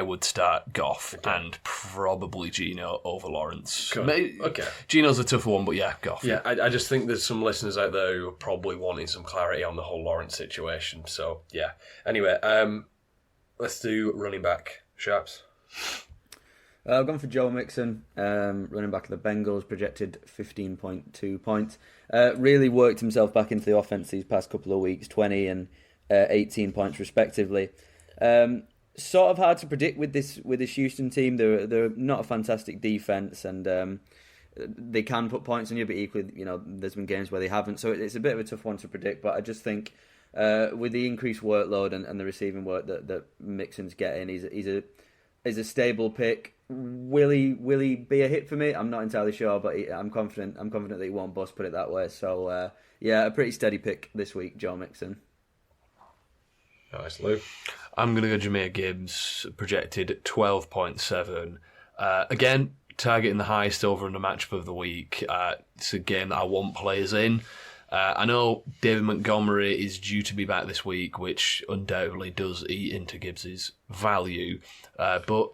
would start Goff and probably Geno over Lawrence. Cool. Okay, Geno's a tougher one, but yeah, Goff. Yeah, I just think there's some listeners out there who are probably wanting some clarity on the whole Lawrence situation. So yeah. Anyway, let's do running back. Sharps. I've gone for Joe Mixon, running back of the Bengals, projected 15.2 points. Really worked himself back into the offense these past couple of weeks, 20 and 18 points respectively. Sort of hard to predict with this Houston team. They're not a fantastic defense, and they can put points on you, but equally, there's been games where they haven't. So it's a bit of a tough one to predict. But I just think with the increased workload and the receiving work that Mixon's getting, he's a stable pick. Will he be a hit for me? I'm not entirely sure, but I'm confident that he won't bust, put it that way. So a pretty steady pick this week, Joe Mixon. Nice, Lou. I'm going to go Jahmyr Gibbs, projected 12.7. Again, targeting the highest over under matchup of the week. It's a game that I want players in. I know David Montgomery is due to be back this week, which undoubtedly does eat into Gibbs' value. But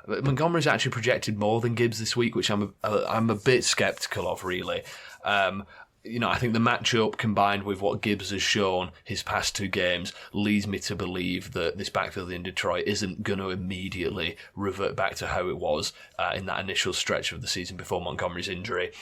Montgomery's actually projected more than Gibbs this week, which I'm a bit sceptical of, really. I think the matchup combined with what Gibbs has shown his past two games leads me to believe that this backfield in Detroit isn't going to immediately revert back to how it was in that initial stretch of the season before Montgomery's injury.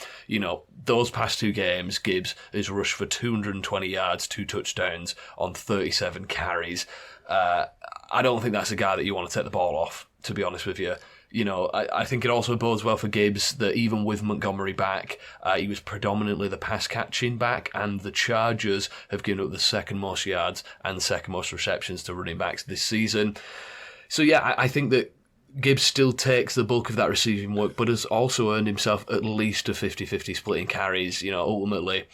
Those past two games, Gibbs has rushed for 220 yards, 2 touchdowns on 37 carries. I don't think that's a guy that you want to take the ball off, to be honest with you. I think it also bodes well for Gibbs that even with Montgomery back, he was predominantly the pass-catching back, and the Chargers have given up the second most yards and second most receptions to running backs this season. So yeah, I think that Gibbs still takes the bulk of that receiving work, but has also earned himself at least a 50-50 split in carries. Ultimately,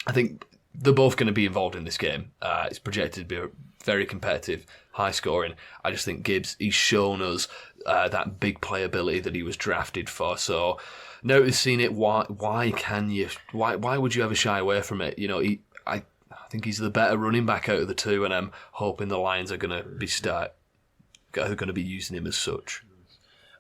I think they're both going to be involved in this game. It's projected to be very competitive, high scoring. I just think Gibbs, he's shown us that big playability that he was drafted for. So now we've seen it, why would you ever shy away from it? I think he's the better running back out of the two, and I'm hoping the Lions are going to be using him as such.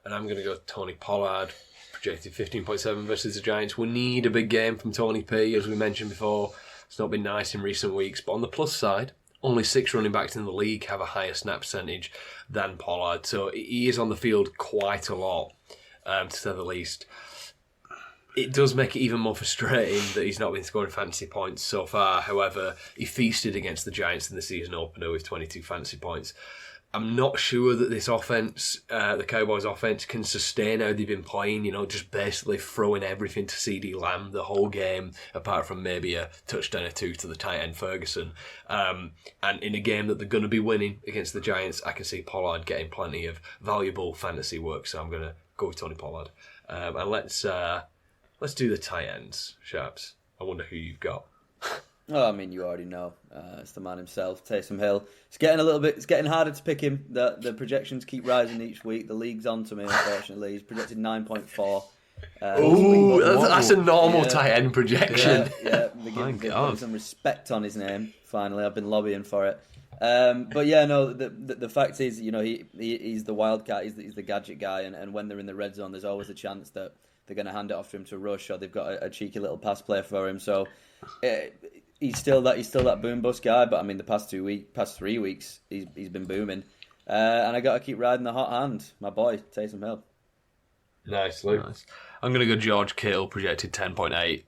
And I'm going to go Tony Pollard, projected 15.7 versus the Giants. We need a big game from Tony P, as we mentioned before. It's not been nice in recent weeks, but on the plus side, only 6 running backs in the league have a higher snap percentage than Pollard, so he is on the field quite a lot, to say the least. It does make it even more frustrating that he's not been scoring fantasy points so far. However, he feasted against the Giants in the season opener with 22 fantasy points. I'm not sure that this offense, the Cowboys offense, can sustain how they've been playing, just basically throwing everything to CD Lamb the whole game, apart from maybe a touchdown or two to the tight end Ferguson. And in a game that they're going to be winning against the Giants, I can see Pollard getting plenty of valuable fantasy work, so I'm going to go with Tony Pollard. And let's do the tight ends, Sharps. I wonder who you've got. Oh, I mean, you already know. It's the man himself, Taysom Hill. It's getting harder to pick him. The projections keep rising each week. The league's on to me, unfortunately. He's projected 9.4. That's a normal tight end projection. Yeah. They're giving some respect on his name, finally. I've been lobbying for it. But yeah, no, the fact is, he's the wildcat, he's the gadget guy, and when they're in the red zone, there's always a chance that they're going to hand it off to him to rush, or they've got a cheeky little pass play for him. So he's still that boom bust guy. But I mean, the past 3 weeks, he's been booming, and I got to keep riding the hot hand, my boy Taysom Hill. Nice, Luke. Nice. I'm going to go George Kittle, projected 10.8.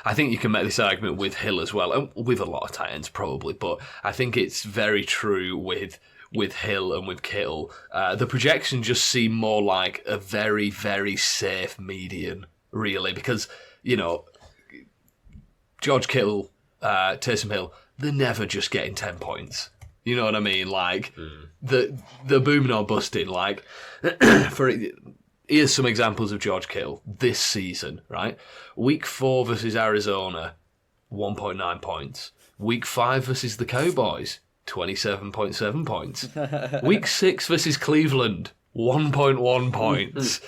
I think you can make this argument with Hill as well, and with a lot of tight ends probably, but I think it's very true with Hill and with Kittle. The projections just seem more like a very, very safe median, really, because, George Kittle, Taysom Hill, they're never just getting 10 points. You know what I mean? Like, the booming or busting. Like, here's some examples of George Kittle this season, right? Week 4 versus Arizona, 1.9 points. Week 5 versus the Cowboys, 27.7 points. Week 6 versus Cleveland, 1.1 points.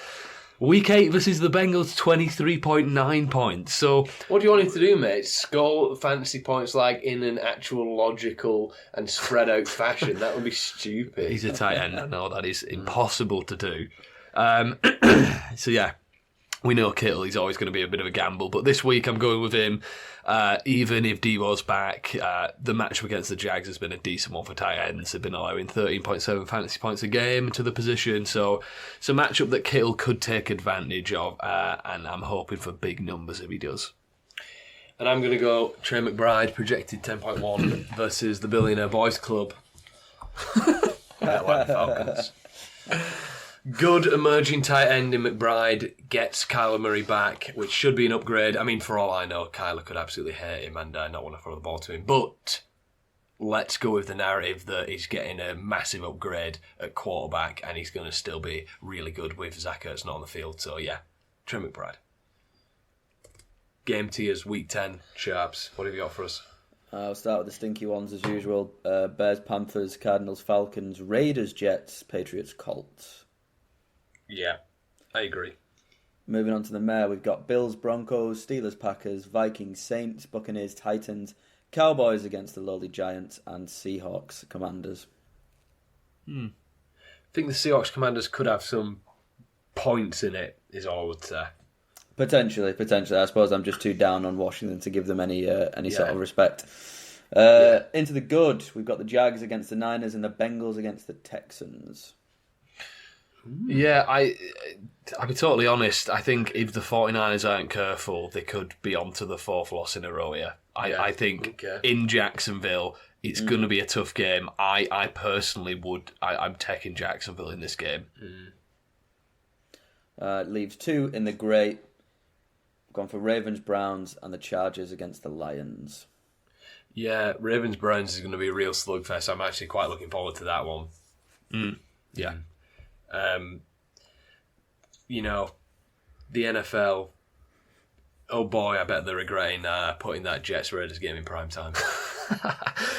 Week 8 versus the Bengals, 23.9 points. So, what do you want him to do, mate? Score fantasy points like in an actual logical and spread out fashion? That would be stupid. He's a tight end. I know that is impossible to do. So yeah, we know Kittle, he's always going to be a bit of a gamble, but this week I'm going with him. Even if Devo's back, the matchup against the Jags has been a decent one for tight ends. They've been allowing 13.7 fantasy points a game to the position, so it's a matchup that Kittle could take advantage of, and I'm hoping for big numbers if he does. And I'm going to go Trey McBride, projected 10.1 versus the Billionaire Boys Club. I like the Falcons. Good emerging tight end in McBride gets Kyler Murray back, which should be an upgrade. I mean, for all I know, Kyler could absolutely hate him and not want to throw the ball to him. But let's go with the narrative that he's getting a massive upgrade at quarterback and he's going to still be really good with Zach Ertz not on the field. So, yeah, Trey McBride. Game tiers, Week 10, Sharps. What have you got for us? I'll start with the stinky ones as usual. Bears, Panthers, Cardinals, Falcons, Raiders, Jets, Patriots, Colts. Yeah, I agree. Moving on to the Mare, we've got Bills, Broncos, Steelers, Packers, Vikings, Saints, Buccaneers, Titans, Cowboys against the lowly Giants, and Seahawks, Commanders. I think the Seahawks Commanders could have some points in it, is all I would say. Potentially. I suppose I'm just too down on Washington to give them any sort of respect. Into the good, we've got the Jags against the Niners and the Bengals against the Texans. Yeah, I'll be totally honest. I think if the 49ers aren't careful, they could be on to the 4th loss in a row here. I think in Jacksonville, it's going to be a tough game. I personally I'm taking Jacksonville in this game. Leaves 2 in the grey. I've gone for Ravens, Browns, and the Chargers against the Lions. Yeah, Ravens, Browns is going to be a real slugfest. I'm actually quite looking forward to that one. Yeah. The NFL, oh boy, I bet they're regretting putting that Jets Raiders game in prime time.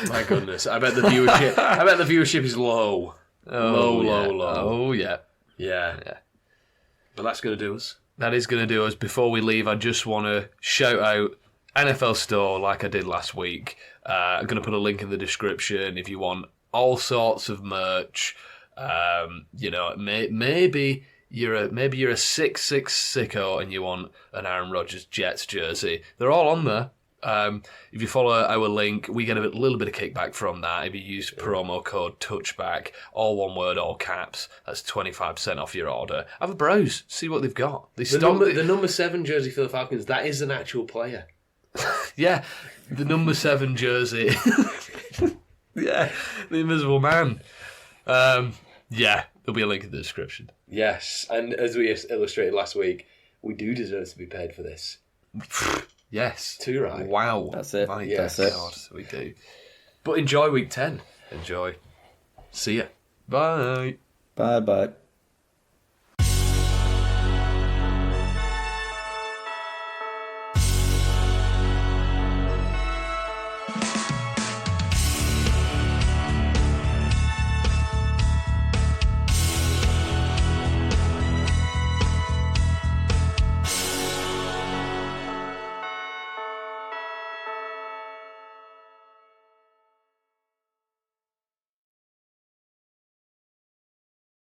My goodness, I bet the viewership is low. Low. Oh yeah. But that's going to do us. That is going to do us. Before we leave, I just want to shout out NFL Store like I did last week. I'm going to put a link in the description if you want all sorts of merch. Maybe you're a 6'6" sicko and you want an Aaron Rodgers Jets jersey. They're all on there. If you follow our link, we get a little bit of kickback from that. If you use promo code TOUCHBACK, all one word, all caps, that's 25% off your order. Have a browse, see what they've got. The number 7 jersey for the Falcons, that is an actual player. Yeah, the number 7 jersey. Yeah, the Invisible Man. Yeah, there'll be a link in the description. Yes, and as we illustrated last week, we do deserve to be paid for this. Yes. Too right. Wow. That's it. My That's it. God, we do. But enjoy week 10. Enjoy. See ya. Bye. Bye bye.